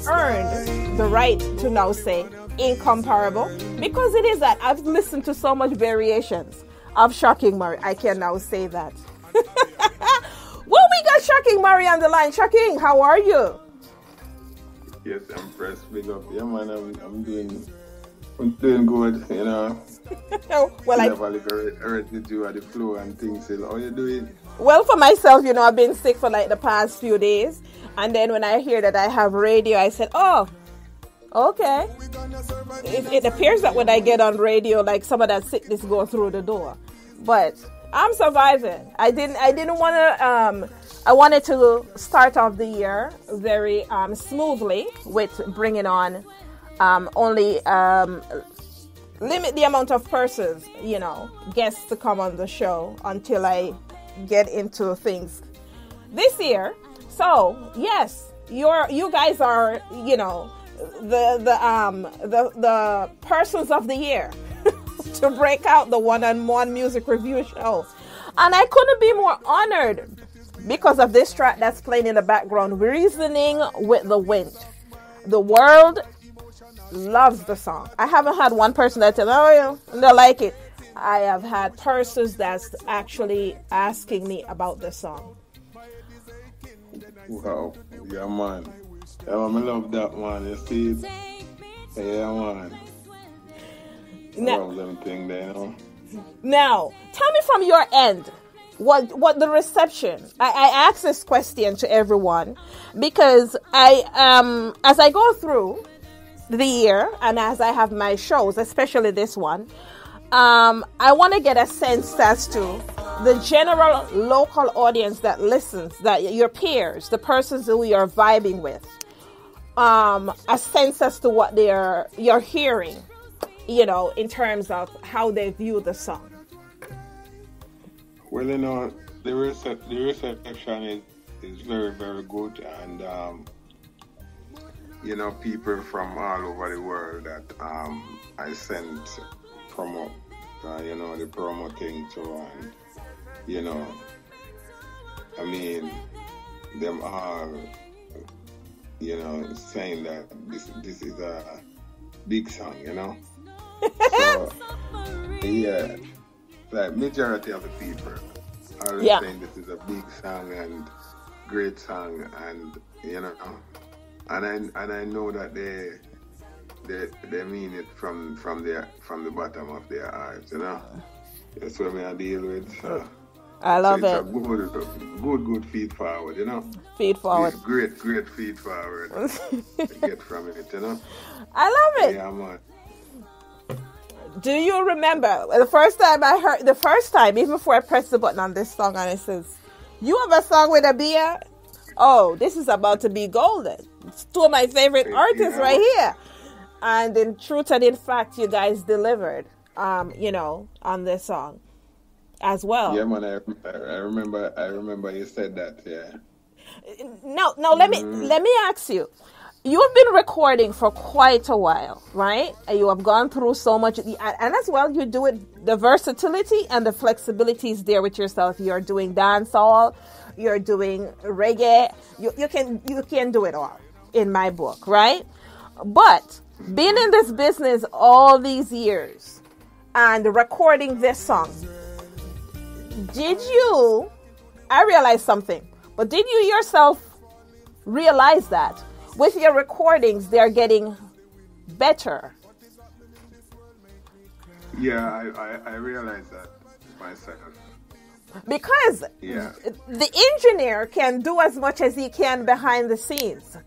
earned the right to now say incomparable because it is that. I've listened to so much variations of Shocking Murray. I can now say that. Well, we got Shocking Murray on the line. Shocking, how are you? Yes, Empress, big up. Yeah, man, I'm doing good, you know. Well, I never heard with you at the floor and things. How you doing? Well, for myself, you know, I've been sick for like the past few days. And then when I hear that I have radio, I said, oh, okay. It appears that when I get on radio, like some of that sickness go through the door. But I'm surviving. I didn't want to, I wanted to start off the year very smoothly with bringing on only limit the amount of persons, you know, guests to come on the show until I get into things this year. So yes, you guys are, you know, the persons of the year to break out the One-on-One Music Review Show, and I couldn't be more honored because of this track that's playing in the background, Reasoning with the Wind. The world loves the song. I haven't had one person that said, oh, yeah, they like it. I have had persons that's actually asking me about the song. Wow, yeah, man. Yeah, man, I love that one. You see it? Yeah, man. I love them thing there, you know. Now, tell me from your end, what the reception. I ask this question to everyone because as I go through the year and as I have my shows, especially this one, I want to get a sense as to the general local audience that listens, that your peers, the persons who you're vibing with, a sense as to what you're hearing, you know, in terms of how they view the song. Well, you know, the reception is very, very good, and you know, people from all over the world that I sent promote, you know, the promoting to, and you know, I mean, them all, you know, saying that this is a big song, you know. So yeah, like majority of the people are saying this is a big song and great song, and you know, and I know that they mean it from the bottom of their hearts, you know. That's what I deal with. So. I love it. It's a good feed forward, you know. Feed forward. It's great feed forward to get from it, you know. I love it. Yeah, man. Do you remember the first time, even before I pressed the button on this song and it says, you have a song with Abiyah? Oh, this is about to be golden. It's two of my favorite artists right here. And in truth and in fact, you guys delivered, you know, on this song as well. Yeah, man, I remember you said that, yeah. No, let me ask you. You've been recording for quite a while, right? And you have gone through so much, and as well, you do it, the versatility and the flexibility is there with yourself. You're doing dancehall, you're doing reggae, you can do it all in my book, right? But being in this business all these years and recording this song, I realized something, but did you yourself realize that with your recordings, they're getting better? Yeah, I realized that myself. Because the engineer can do as much as he can behind the scenes.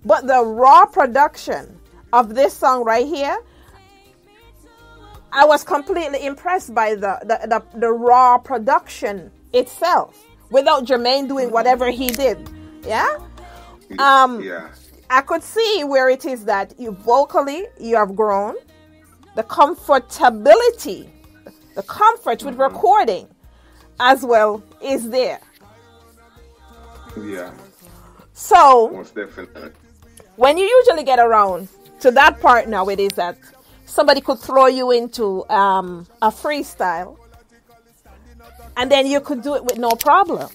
But the raw production of this song right here, I was completely impressed by the raw production itself without Jermaine doing whatever he did. Yeah? I could see where it is that you vocally, you have grown. The comfortability, the comfort with recording as well is there. Yeah. So, most definitely. When you usually get around to that part now, it is that somebody could throw you into a freestyle and then you could do it with no problem.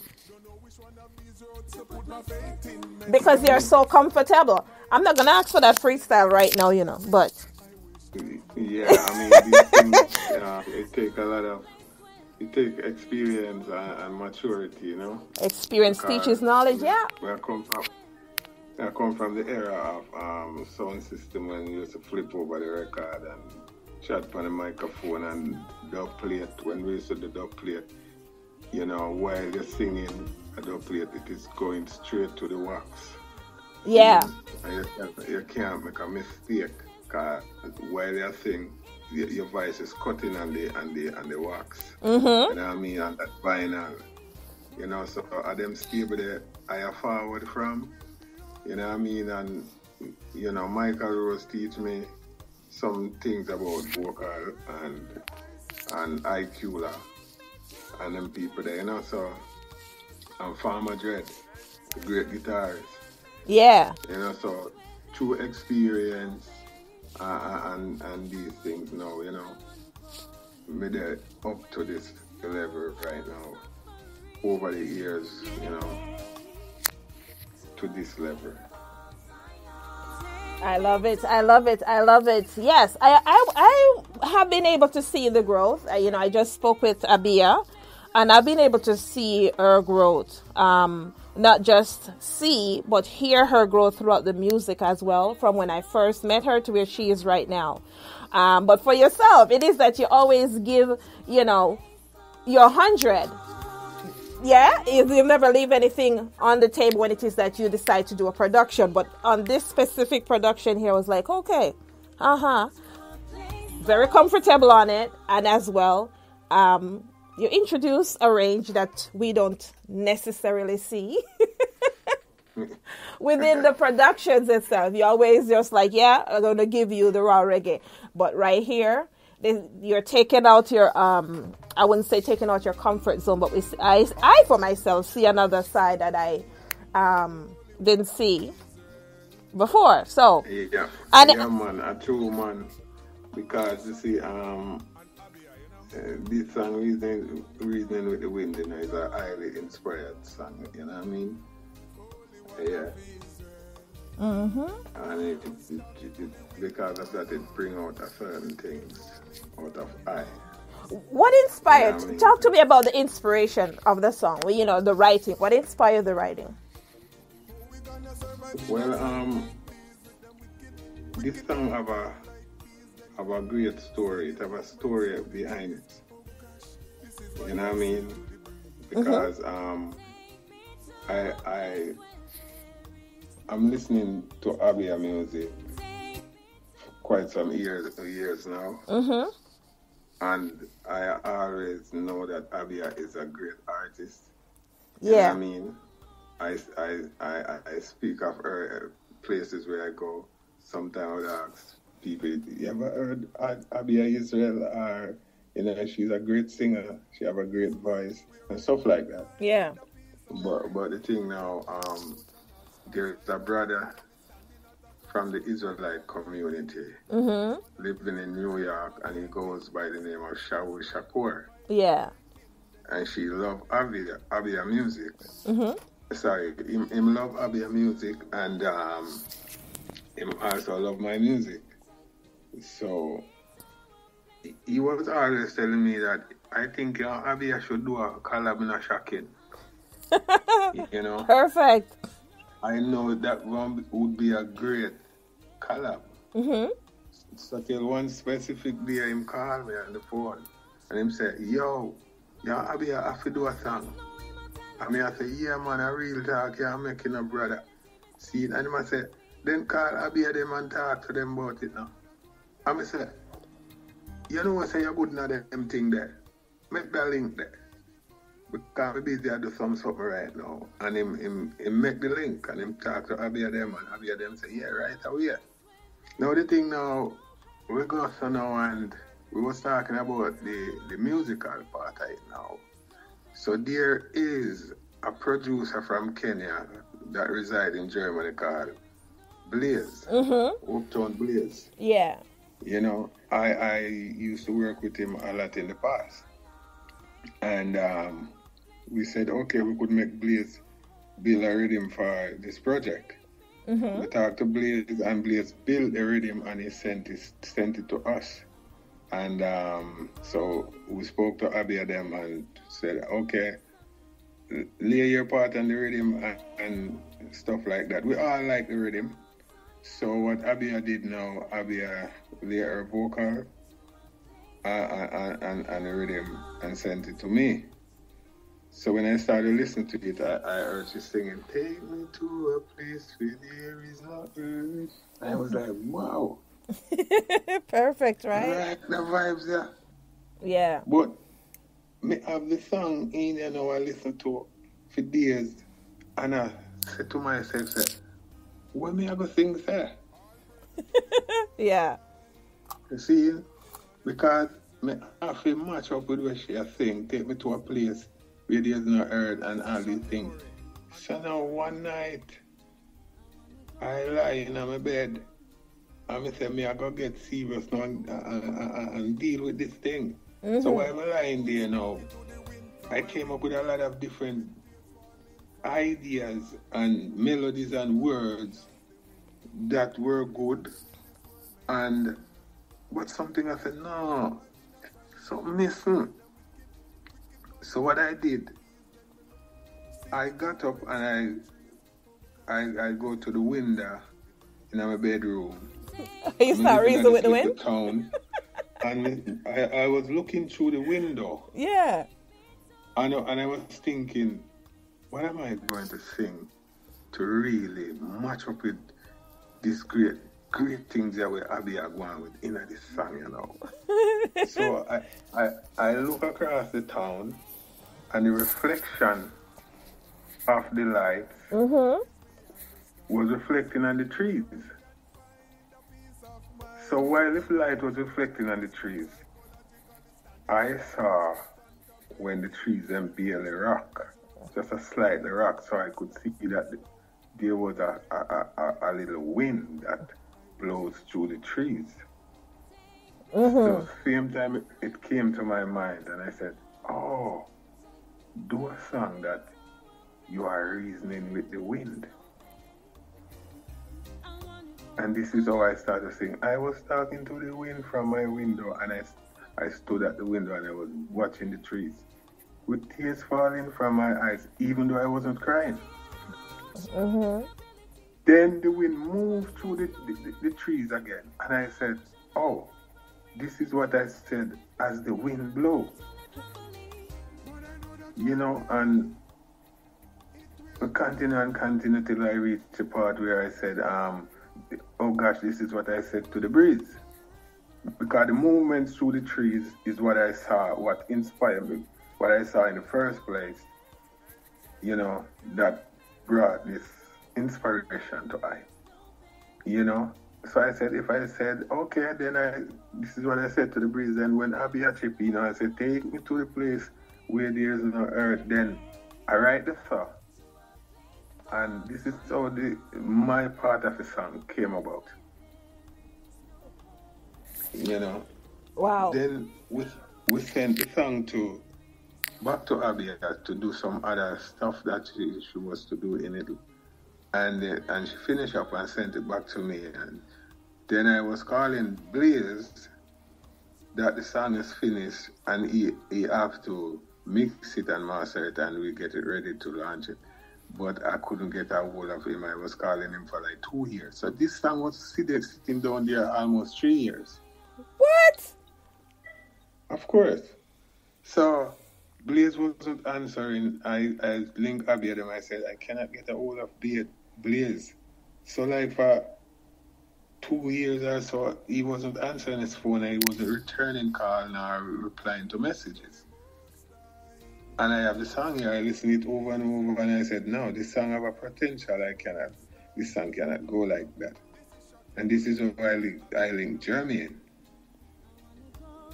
Because you're so comfortable. I'm not going to ask for that freestyle right now, but... Yeah, I mean, these things, it take a lot of, it take experience and maturity, Experience teaches knowledge, yeah. I come from the era of sound system when you used to flip over the record and chat on the microphone and dub plate. When we used to do dub plate, while you're singing a dub plate, it is going straight to the wax. Yeah. And you can't make a mistake. While you're singing, your voice is cutting on the wax. Mm-hmm. You know what I mean? And that vinyl. So are them stable there higher forward from? You know what I mean? And Michael Rose teach me some things about vocal and IQ and them people there, so and Farmer Dread, the great guitarist. Yeah. So through experience and these things now, me there up to this level right now, over the years, to this level. I love it. Yes, I have been able to see the growth. I just spoke with Abiyah, and I've been able to see her growth. Not just see, but hear her growth throughout the music as well, from when I first met her to where she is right now. But for yourself, it is that you always give, your 100. Yeah, you never leave anything on the table when it is that you decide to do a production. But on this specific production here, I was like, okay, very comfortable on it. And as well, you introduce a range that we don't necessarily see within the productions itself. You always just like, I'm going to give you the raw reggae. But right here, you're taking out your, I wouldn't say taking out your comfort zone, but I for myself see another side that I didn't see before. So, man, a true man. Because you see, this song, Reasoning with the Wind, is a highly inspired song, you know what I mean? Yeah. Mm-hmm. And it, because of that, it brings out a certain things out of I. What inspired? Talk to me about the inspiration of the song. Well, the writing. What inspired the writing? Well, this song have a great story. It have a story behind it. You know what I mean? Because I'm listening to Abiyah music for quite some years now. Mm-hmm. And I always know that Abiyah is a great artist. Yeah. You know what I mean? I speak of her places where I go. Sometimes I would ask people, you ever heard Abiyah Yisrael? Or, she's a great singer. She have a great voice and stuff like that. Yeah. But the thing now, there's a brother from the Israelite community living in New York, and he goes by the name of Shaul Shakur. Yeah. And she love Abiyah music. Mm-hmm. Sorry, him love Abiyah music, and him also love my music. So he was always telling me that I think Abiyah should do a collab in a shocking. Perfect. I know that one would be a great collab. Mm-hmm. So till one specific day him called me on the phone and him said, yo, yeah, Abiyah, I have to do a song. I mean, I say, yeah, man, I real talk, yeah, I'm making a brother. See, and I say, then call Abiyah them and talk to them about it now. And I say, you know what, say you're good now, them thing there. Make that link there. Because I'm busy, I do something right now. And him make the link and him talk to Abiyah them and Abiyah them say, yeah, right away. Now the thing now, we go so now and we was talking about the musical part of it now. So there is a producer from Kenya that resides in Germany called Blaze. Uptown Blaze. Yeah. You know, I used to work with him a lot in the past. And we said, okay, we could make Blaze build a rhythm for this project. We talked to Blaze, and Blaze built a rhythm, and he sent it to us. And so we spoke to Abiyah them and said, okay, lay your part on the rhythm and stuff like that. We all like the rhythm. So what Abiyah did now, Abiyah lay her vocal and the rhythm and sent it to me. So when I started listening to it, I heard she singing, take me to a place where there is no earth. I was like, wow. Perfect, right? Right, the vibes, yeah. Yeah. But me have the song in there now I listen to for days, and I said to myself, say, what me I go sing, sir? Yeah. You see, because me have to match up with what she sing, take me to a place where there's no earth and all these things. So now one night, I lie in my bed, and I say, me I go get serious now and deal with this thing. So while I'm lying there now, I came up with a lot of different ideas and melodies and words that were good. But something I said, no, something missing. So what I did, I got up and I go to the window in my bedroom. You start reasoning with the wind? Town, and I was looking through the window. Yeah. And I was thinking, what am I going to sing to really match up with these great things that Abiyah going with in this song, you know? So I look across the town, and the reflection of the light was reflecting on the trees. So while the light was reflecting on the trees, I saw when the trees them barely rock, just a slightly rock, so I could see that there was a little wind that blows through the trees. So same time it came to my mind, and I said, oh, do a song that you are reasoning with the wind. And this is how I started to sing. I was talking to the wind from my window, and I stood at the window and I was watching the trees with tears falling from my eyes, even though I wasn't crying. Then the wind moved through the trees again, and I said, oh, this is what I said as the wind blows. You know, and I continue till I reached the part where I said, oh gosh, this is what I said to the breeze. Because the movement through the trees is what I saw, what inspired me, what I saw in the first place, you know, that brought this inspiration to I. You know? So I said, if I said, okay, then this is what I said to the breeze. And when Abiyah chip, you know, I said, take me to the place where there is no earth. Then I write the song. And this is how my part of the song came about. You know? Wow. Then we sent the song back to Abiyah to do some other stuff that she was to do in it. And she finished up and sent it back to me. And then I was calling Blaze that the song is finished and he have to mix it and master it and we get it ready to launch it. But I couldn't get a hold of him. I was calling him for like 2 years. So this song was sitting down there almost 3 years. What? Of course. So Blaze wasn't answering. I linked Abiyah them. I said I cannot get a hold of Blaze. So like for 2 years or so, he wasn't answering his phone and he wasn't returning call nor replying to messages. And I have the song here, I listened it over and over and I said, no, this song have a potential, this song cannot go like that. And this is why I link Jamaican.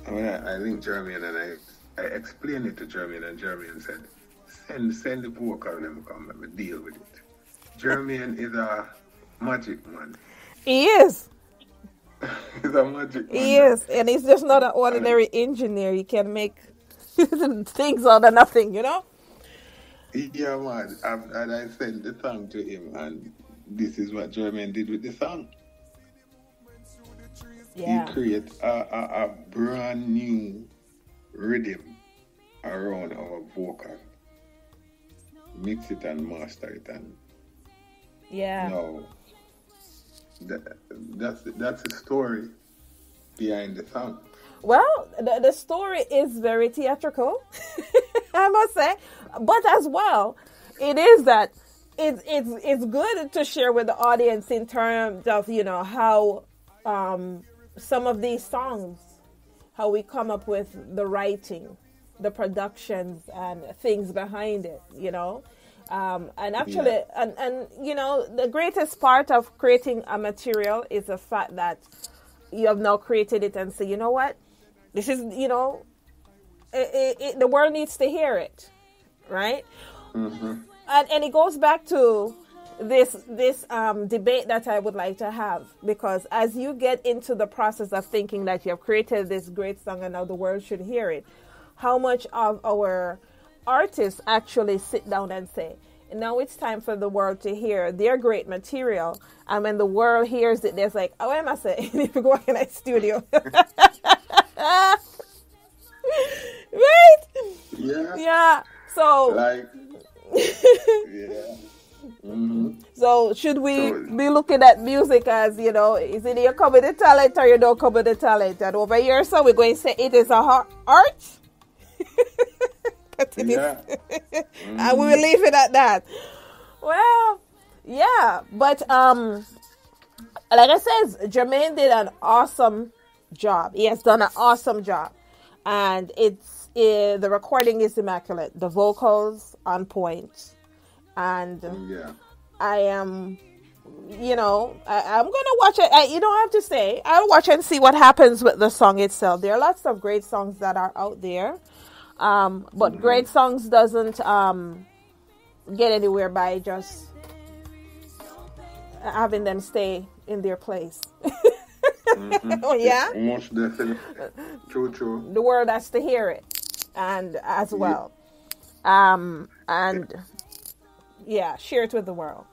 And when I linked Jamaican and I explained it to Jamaican and Jamaican said, send the vocal and them come, let me deal with it. Jamaican is a magic man. He is. He's a magic man. He is. And he's just not an ordinary engineer. He can make things out of nothing, you know? Yeah, man. And I sent the song to him, and this is what Jermaine did with the song. Yeah. He created a brand new rhythm around our vocal. Mix it and master it, and yeah. No, that's the story behind the song. Well, the story is very theatrical, I must say, but as well, it is that it's good to share with the audience in terms of, you know, how some of these songs, how we come up with the writing, the productions, and things behind it, you know. And actually, Yeah. and you know, the greatest part of creating a material is the fact that you have now created it and say, you know what, this is, you know, the world needs to hear it, right? Mm-hmm. And it goes back to this debate that I would like to have, because as you get into the process of thinking that you have created this great song and now the world should hear it, how much of our artists actually sit down and say, now it's time for the world to hear their great material, and when the world hears it, there's like, oh, what am I saying? If you go in a studio. Right? Yeah. Yeah. So Like, yeah. Mm-hmm. So should we be looking at music as, you know, is it you come with the talent or you don't come with the talent? And over here, so we're going to say it is a art. But it Yeah. is. And we will leave it at that. Well, yeah, but like I said, Jermaine did an awesome job. He has done an awesome job, and the recording is immaculate. The vocals on point, and Yeah. I am, you know, I'm gonna watch it. You don't have to say. I'll watch and see what happens with the song itself. There are lots of great songs that are out there, but great songs doesn't get anywhere by just having them stay in their place. Oh yeah, Most definitely. True. the world has to hear it, and as well, and yeah, share it with the world.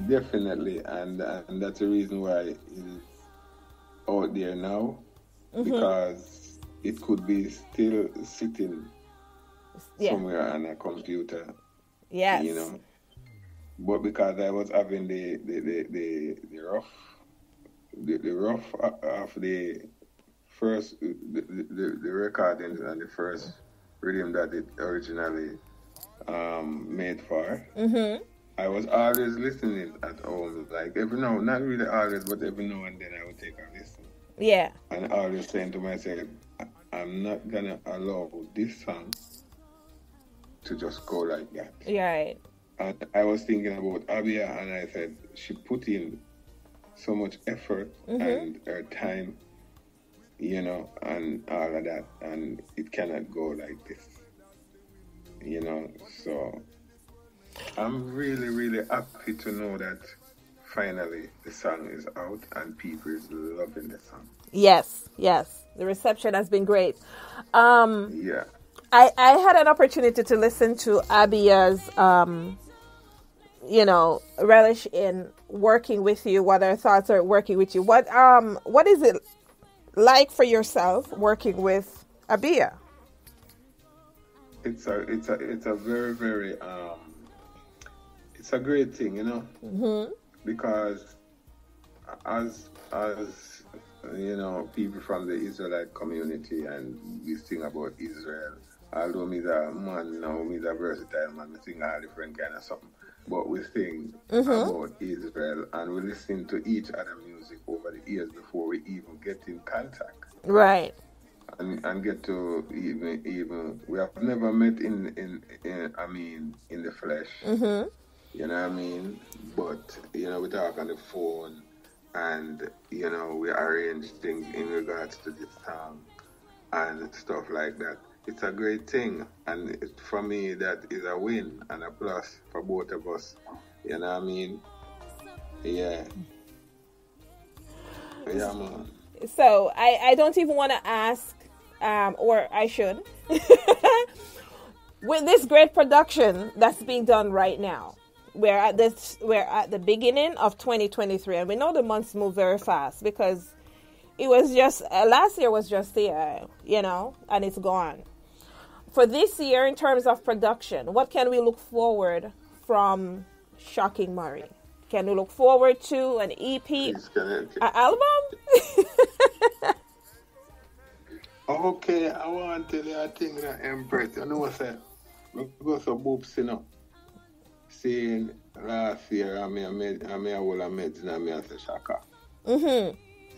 Definitely, and that's the reason why it is out there now, because it could be still sitting somewhere on a computer, Yes. you know. But because I was having the rough of the first the recordings and the first rhythm that it originally made for. I was always listening at home, like every now, not really always, but every now and then I would take a listen. Yeah. And always saying to myself, I'm not gonna allow this song to just go like that. Right. And I was thinking about Abiyah, and I said she put in so much effort and her time, you know, and all of that, and it cannot go like this, you know. So I'm really, really happy to know that finally the song is out and people is loving the song. Yes. The reception has been great. Yeah. I had an opportunity to listen to Abiyah's, you know, relish in working with you. What her thoughts are working with you. What is it like for yourself working with Abiyah? It's a very, very it's a great thing, you know, because as people from the Israelite community, and we sing about Israel. Although me's a man now, me's a versatile man, we sing all different kind of something. But we sing about Israel, and we listen to each other music over the years before we even get in contact. Right. And get to even we have never met in the flesh. Mm-hmm. You know what I mean? But we talk on the phone, and we arrange things in regards to this song and stuff like that. It's a great thing, and for me that is a win and a plus for both of us. You know what I mean? Yeah. Yeah, man. So I don't even want to ask, or I should, with this great production that's being done right now. We're at the beginning of 2023, and we know the months move very fast because it was just last year was just here, and it's gone. For this year, in terms of production, what can we look forward from Shocking Murray? Can we look forward to an EP, album? Okay, I want to tell you a thing that Empress. You know what I said? I go so boobs, Seeing last year, I made a whole of meds and I say Shaka. Mm-hmm.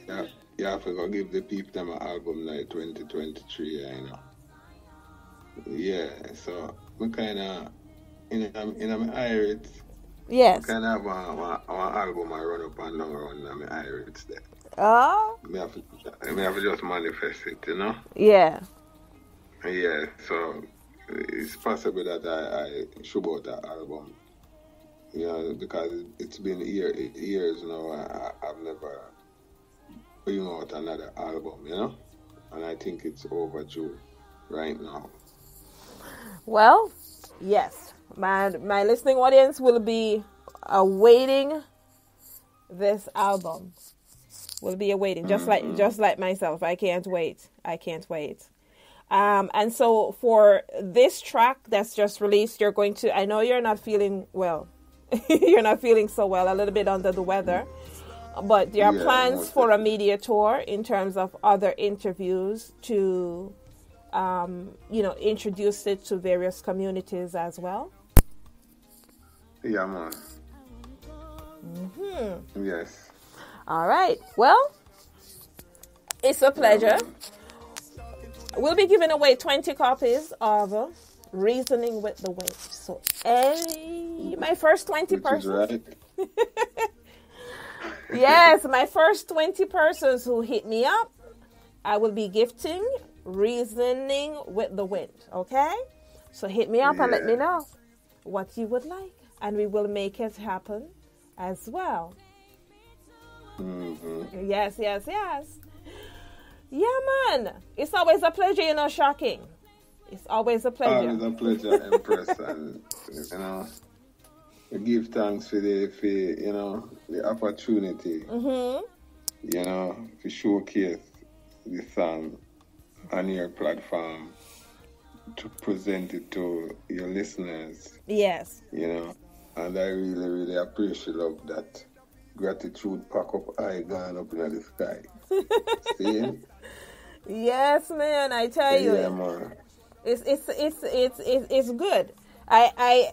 Yeah, you have to go give the people them an album like 2023, Yeah, so we kind of, in my iris, yes. I kind of have one album I run up and down around my iris there. Oh? I have to just manifest it, Yeah. Yeah, so it's possible that I should out that album. Because it's been years now. I've never bring out another album, and I think it's overdue right now. Well, yes, my listening audience will be awaiting this album. Will be awaiting, just like myself. I can't wait. And so for this track that's just released, you're going to. I know you're not feeling well. You're not feeling so well, a little bit under the weather. But there are plans for a media tour in terms of other interviews to, introduce it to various communities as well. Yeah, man. Mm-hmm. Yes. All right. Well, it's a pleasure. We'll be giving away 20 copies of Reasoning with the Wind. So, my first 20 persons. Right. Yes, my first 20 persons who hit me up, I will be gifting Reasoning with the Wind. Okay? So hit me up and let me know what you would like, and we will make it happen as well. Mm-hmm. Yes. Yeah, man. It's always a pleasure, Shocking. It's always a pleasure. Always a pleasure, Empress, and we give thanks for the opportunity. Mm-hmm. To showcase the song on your platform, to present it to your listeners. Yes. And I really, really appreciate that. Gratitude pack up eye gone up in the sky. See? Yes, man. I tell you. Yeah, man. It's good. I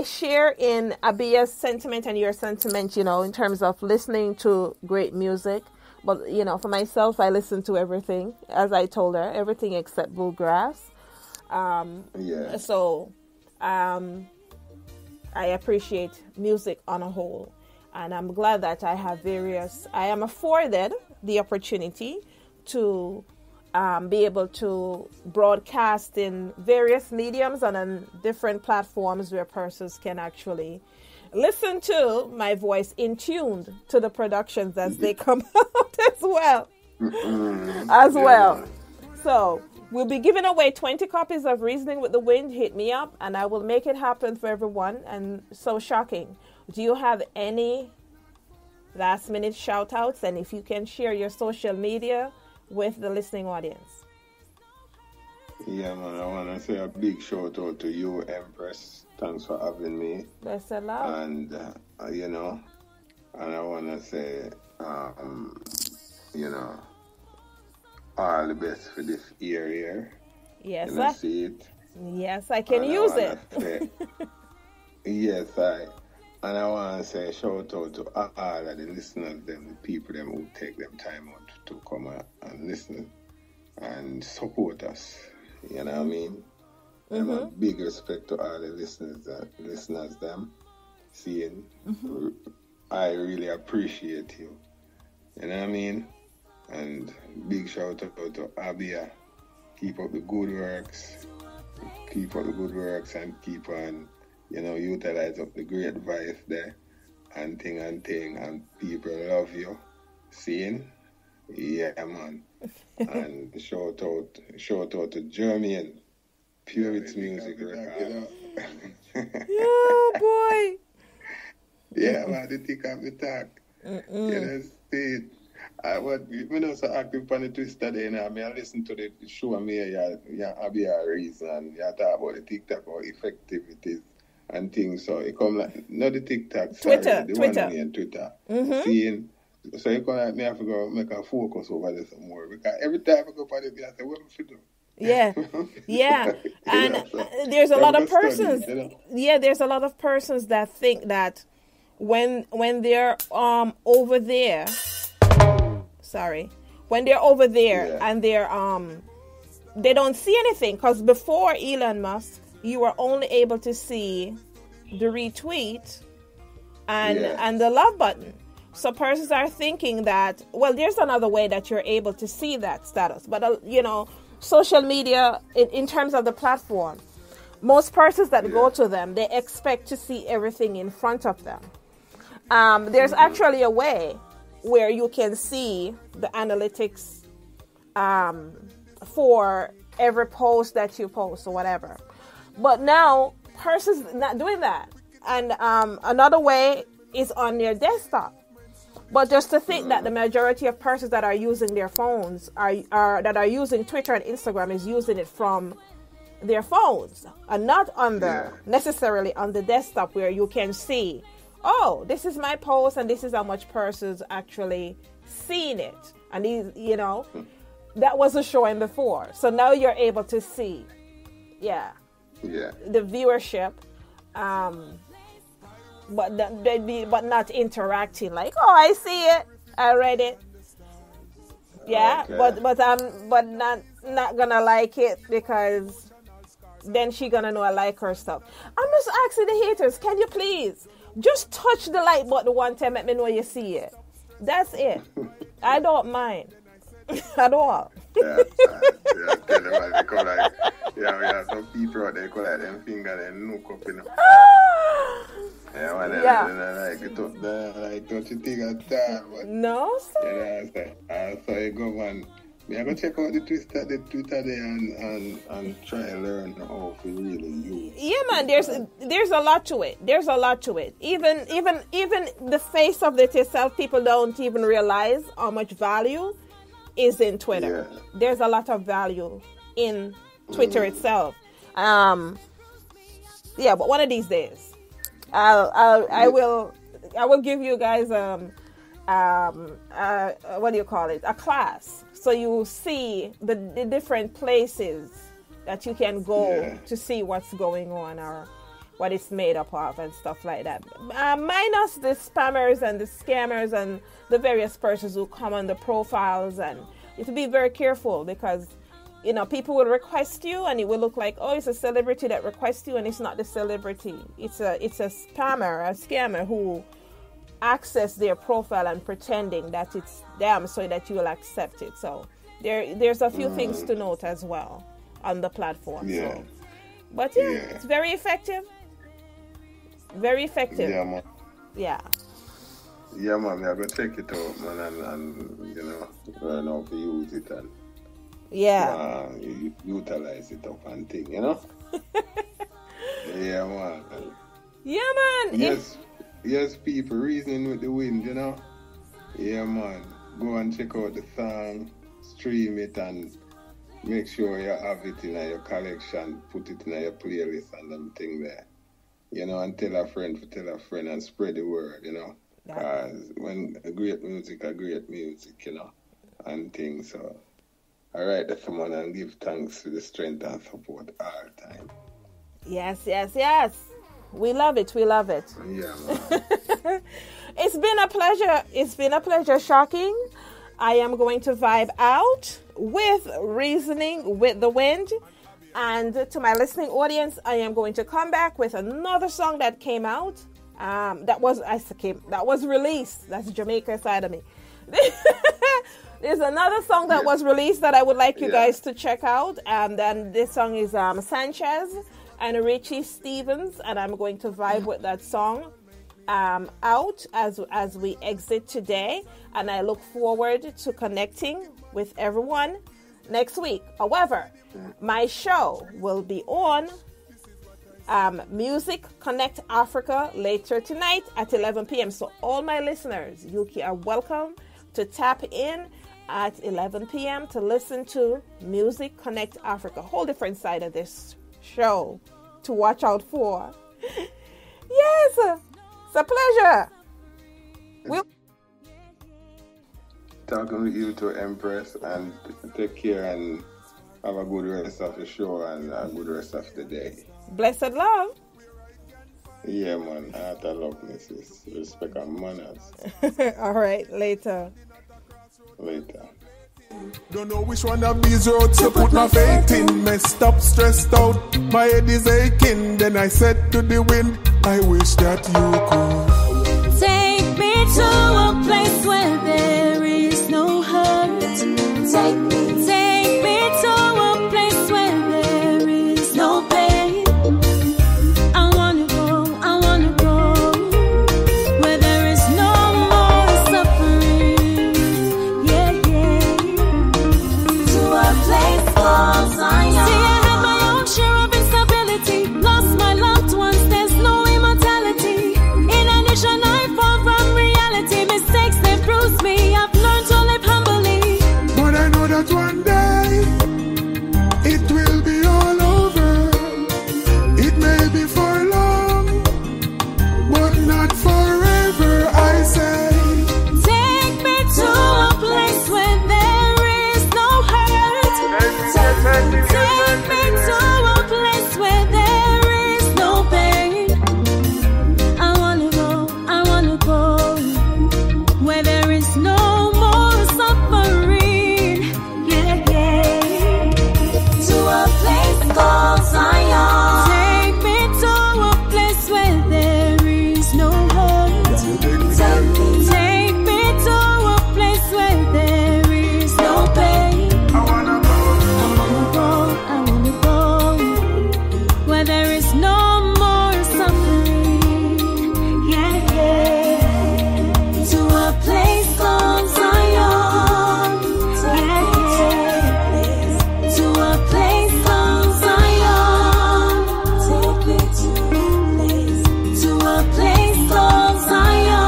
share in Abiyah's sentiment and your sentiment, in terms of listening to great music. But, for myself, I listen to everything, as I told her, everything except bluegrass. So, I appreciate music on a whole. And I'm glad that I am afforded the opportunity to be able to broadcast in various mediums and on different platforms where persons can actually listen to my voice in tune to the productions as they come out as well. So we'll be giving away 20 copies of Reasoning with the Wind. Hit me up and I will make it happen for everyone. And so Shocking, do you have any last minute shout outs? And if you can share your social media with the listening audience. Yeah, man, I want to say a big shout out to you, Empress. Thanks for having me. Bless Allah. And, and I want to say you know, all the best for this year here. Yes, You know, see it. yes, I can And I use wanna it. say, yes, and I want to say shout out to all of the listeners, them, the people them who take them time out to come and listen and support us. You know what I mean? A big respect to all the listeners them. Seeing, I really appreciate you. You know what I mean? And big shout out to Abiyah. Keep up the good works. Keep up the good works and keep on, you know, utilize up the great voice there. And people love you. Seeing? Yeah, man. And shout out to Jamaican. Purity Music Record. Yeah, boy. Yeah, man, the tick of the talk. You know, see it. When I was active on the Twister day, I listen to the show and Abiyah reason and you talk about the TikTok, how effective it is and things. So it come like, not the TikTok, Twitter. one on here, Twitter. Seeing, so you come like, me have to go make a focus over this some more. Because every time I go on it, I say, what am I do? Yeah, yeah, and know, so there's a lot of study, persons. you know? Yeah, there's a lot of persons that think that when they're over there, when they're over there and they're they don't see anything, because before Elon Musk, you were only able to see the retweet and the love button. So persons are thinking that, well, there's another way that you're able to see that status, but you know. Social media, in terms of the platform, most persons that go to them, they expect to see everything in front of them. There's actually a way where you can see the analytics for every post that you post or whatever. But now, persons not doing that. And another way is on their desktop. But just to think that the majority of persons that are using their phones that are using Twitter and Instagram is using it from their phones and not on necessarily on the desktop where you can see, oh, this is my post and this is how much persons actually seen it. And you know, that wasn't showing before. So now you're able to see, the viewership. But not interacting like, oh, I see it, I read it, but not gonna like it, because then she gonna know I like her stuff. I'm just asking the haters, can you please just touch the like button one time, let me know you see it. That's it. I don't mind at all. Tell them they call like, we have some people out there call like them finger and look up, you know. Yeah, man, like, don't you think I time? But, no, sir. You know, so you go, man. I go check out the Twitter there and try and learn how to really use. Yeah, man. There's a lot to it. There's a lot to it. Even the face of it itself, people don't even realize how much value is in Twitter. Yeah. There's a lot of value in Twitter itself. But one of these days, I will give you guys what do you call it? A class, so you see the different places that you can go to see what's going on or what it's made up of and stuff like that. Minus the spammers and the scammers and the various persons who come on the profiles, and you have to be very careful, because you know, people will request you and it will look like, oh, it's a celebrity that requests you, and it's not the celebrity. It's a spammer, a scammer who access their profile and pretending that it's them so that you will accept it. So there's a few things to note as well on the platform. Yeah. So. But it's very effective. Very effective. Yeah, man. Yeah. Yeah, man, I'm going to check it out, man, and you know, learn how to use it and utilize it up and thing, you know? Yeah, man. Yeah, man. Yes, people, reasoning with the wind, you know? Yeah, man. Go and check out the song, stream it, and make sure you have it in your collection, put it in your playlist and them thing there. You know, and tell a friend and spread the word, you know? Because when great music, you know? and things. So all right, that's come on and give thanks for the strength and support all the time. Yes, yes, yes. We love it. We love it. Yeah, man. It's been a pleasure. It's been a pleasure, Shocking. I am going to vibe out with Reasoning with the Wind. And to my listening audience, I am going to come back with another song that came out. That was released. That's the Jamaican side of me. There's another song that was released that I would like you guys to check out. And then this song is Sanchez and Richie Stevens, and I'm going to vibe with that song out as we exit today, and I look forward to connecting with everyone next week. However, my show will be on Music Connect Africa later tonight at 11 p.m. So all my listeners, you are welcome to tap in at 11 p.m. to listen to Music Connect Africa. Whole different side of this show to watch out for. Yes, it's a pleasure. Talking with you to Empress, and take care and have a good rest of the show and a good rest of the day. Blessed love. Yeah, man. I love this. Respect and manners. All right, later. Don't know which one of these roads to put my faith in. Messed up, stressed out, my head is aching. Then I said to the wind, I wish that you could take me to a place where there is no hurt. Take me to a place where there is no pain. I wanna go where there is no more suffering. Yeah, yeah. To a place called Zion. See, I had my own share of instability. Lost my loved ones, there's no immortality. In addition, I fall from reality. Mistakes, they bruise me. I've learned to live humbly. But I know that one day it will be all over. It may be for long, but not forever, I say. Take me to a place where there is no hurt. Take me to a place where there is no pain. I wanna go where there is no more suffering. Yeah, yeah. To a place called Zion. Take me to a place where there is no hurt. Take me to a place where there is no pain. I wanna go where there is no more suffering. Yeah, yeah. To a place called Zion. Yeah, yeah. To a place called Zion. Take me to a place called Zion.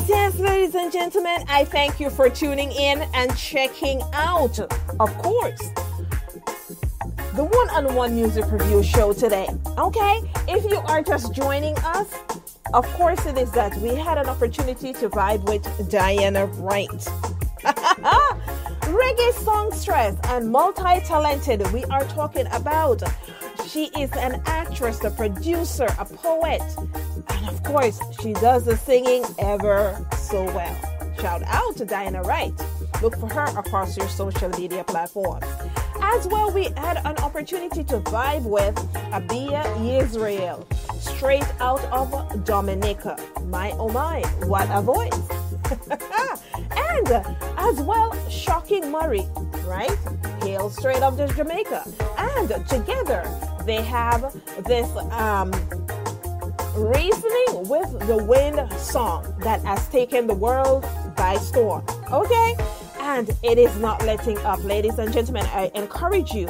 Yes, ladies and gentlemen, I thank you for tuning in and checking out, of course, the one-on-one music review show today. Okay, if you are just joining us, of course it is that we had an opportunity to vibe with Diana Wright. Reggae songstress and multi-talented. We are talking about, she is an actress, a producer, a poet, and of course she does the singing ever so well. Shout out to Diana Wright. Look for her across your social media platforms. As well, we had an opportunity to vibe with Abiyah Yisrael, straight out of Dominica. My oh my, what a voice. And as well, Shocking Murray, right? Hail straight up to Jamaica. And together they have this Reasoning with the Wind song that has taken the world by storm. Okay? And it is not letting up. Ladies and gentlemen, I encourage you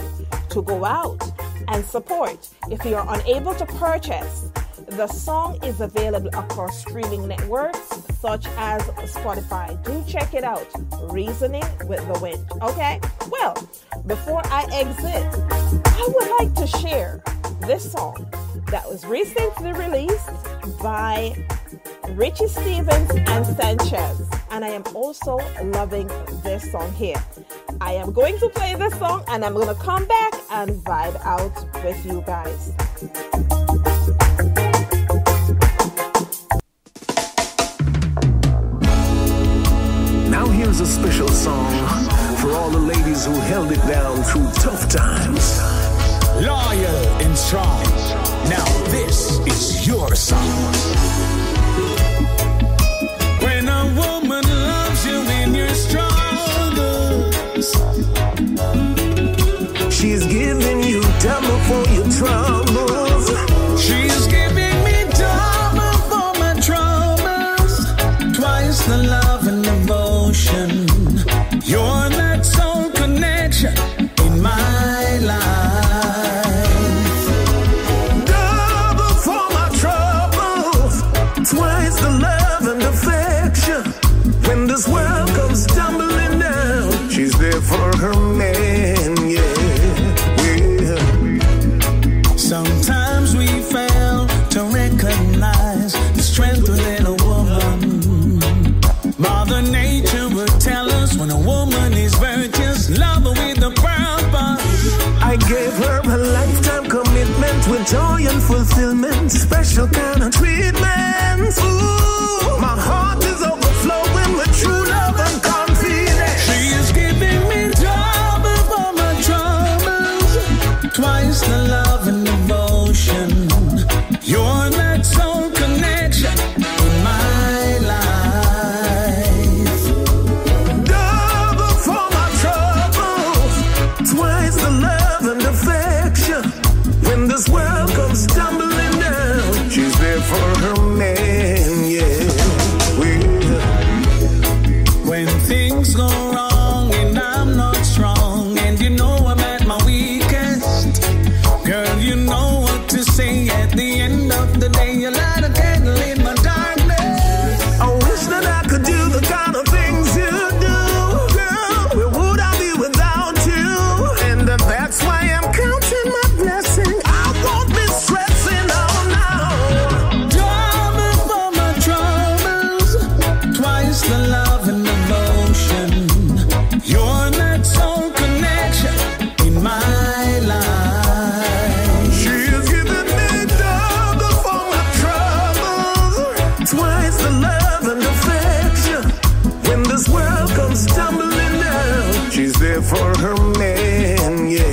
to go out and support. If you're unable to purchase, the song is available across streaming networks such as Spotify. Do check it out. Reasoning with the Wind. Okay? Well, before I exit, I would like to share this song that was recently released by Richie Stevens and Sanchez. And I am also loving this song here. I am going to play this song and I'm going to come back and vibe out with you guys. Now here's a special song for all the ladies who held it down through tough times. Loyal and strong. Now this is your song. When a woman loves you in your struggles, she's giving you double for your troubles. She's giving me double for my troubles. Twice the love and devotion. You're that soul connection in my life. Double for my troubles. Twice the love and affection. When this world comes tumbling down, she's there for her man, yeah. Sometimes we fail to recognize the strength within a woman. Mother Nature will tell us when a woman is virtuous, love her with a purpose. I gave her a lifetime commitment with joy and fulfillment, special kind of treatment. Ooh, my heart is overflowing with true love and confidence. She is giving me double for my troubles, twice the love and devotion. You're that soul connection in my life. Double for my troubles, twice the love and affection. When this world comes tumbling down, she's there for her man, yeah. When things go wrong and I'm not strong, and you know I'm at my weakest, girl, you know what to say at the end of the day. You light a candle in my darkness. I wish that I could do the kind of things you do, girl. Where would I be without you? And that's why I'm counting my blessing. I won't be stressing out now. Double for my troubles, twice the love and devotion. You're that soul connection in my life. She's giving me double for my troubles, twice the love and affection. When this world comes tumbling down, she's there for her man, yeah.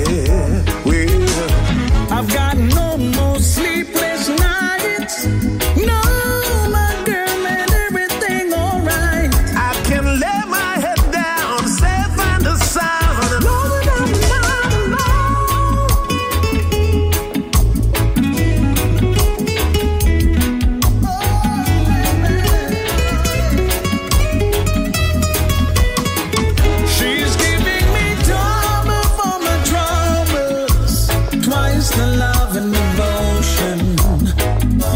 I've got no more sleepless nights. No, my girl, and everything alright. I can lay my head down, safe and sound, and know that I'm not alone. She's giving me double for my troubles, twice the love and devotion.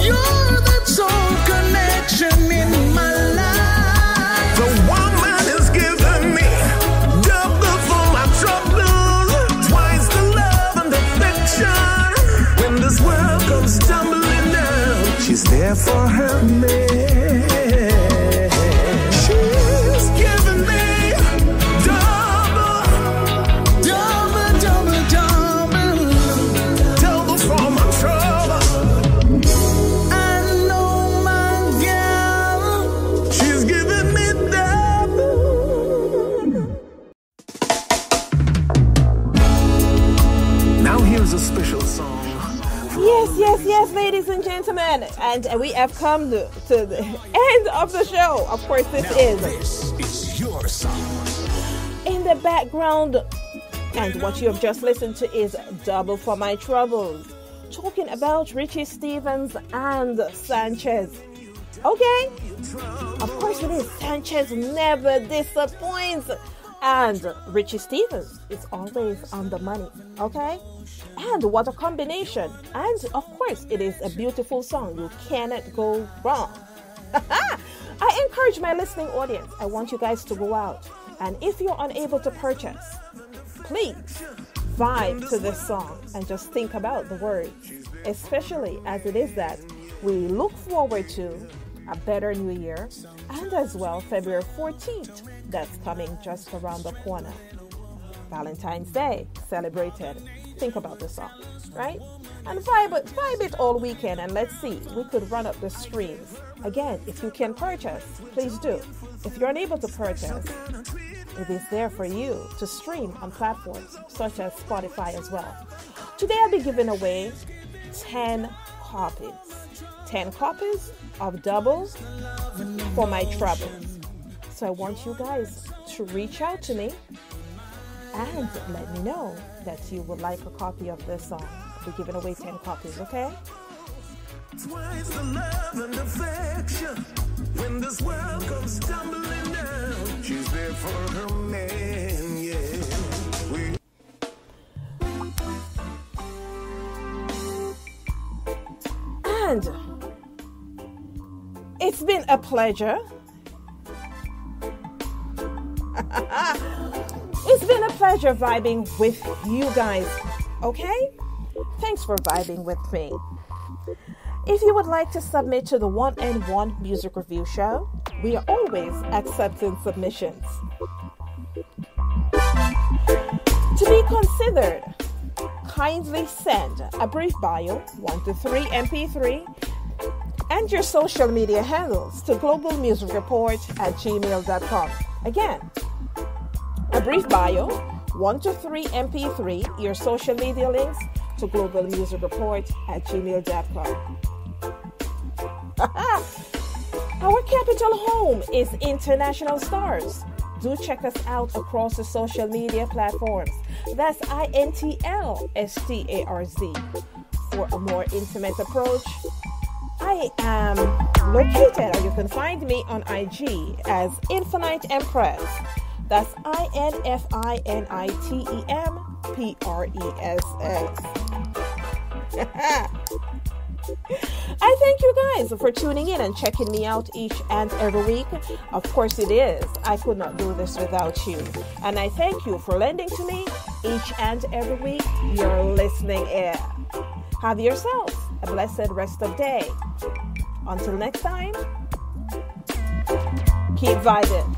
You're that soul connection in my life. The woman is giving me double for my troubles, twice the love and affection. When this world comes tumbling down, she's there for her man. She's giving me double, Double, double, double. double for my trouble. I know my girl. She's giving me double. Now here's a special song. Yes, ladies and gentlemen. And we have come to the end of the show. Of course, this is your song. in the background. And what you have just listened to is Double for My Troubles talking about Richie Stephens and Sanchez. Okay? Of course it is. Sanchez never disappoints. And Richie Stephens is always on the money. Okay? And what a combination. And of course, it is a beautiful song. You cannot go wrong. I encourage my listening audience. I want you guys to go out. And if you're unable to purchase, please vibe to this song and just think about the words. Especially as it is that we look forward to a better new year, and as well February 14th, that's coming just around the corner. Valentine's Day celebrated. Think about the song, right? And vibe it all weekend, and let's see, we could run up the streams. Again, if you can purchase, please do. If you're unable to purchase, it is there for you to stream on platforms such as Spotify as well. Today I'll be giving away 10 copies. 10 copies of doubles for my troubles. So I want you guys to reach out to me and let me know that you would like a copy of this song. I'll be giving away 10 copies, okay? Twice the love and affection. When this world comes tumbling down, she's there for her man, yeah. And it's been a pleasure. It's been a pleasure vibing with you guys, okay? Thanks for vibing with me. If you would like to submit to the One and One Music Review Show, we are always accepting submissions. To be considered, kindly send a brief bio, 1 to 3 MP3, and your social media handles to globalmusicreport@gmail.com. Again, a brief bio, 1 to 3 MP3, your social media links to globalmusicreport@gmail.com. Our capital home is International Stars. Do check us out across the social media platforms. That's INTLSTARZ. For a more intimate approach, I am located, or you can find me on IG as Infinite Empress. That's INFINITEMPRESS. I thank you guys for tuning in and checking me out each and every week. Of course it is. I could not do this without you. And I thank you for lending to me each and every week your listening ear. Have yourself a blessed rest of day. Until next time, keep vibing.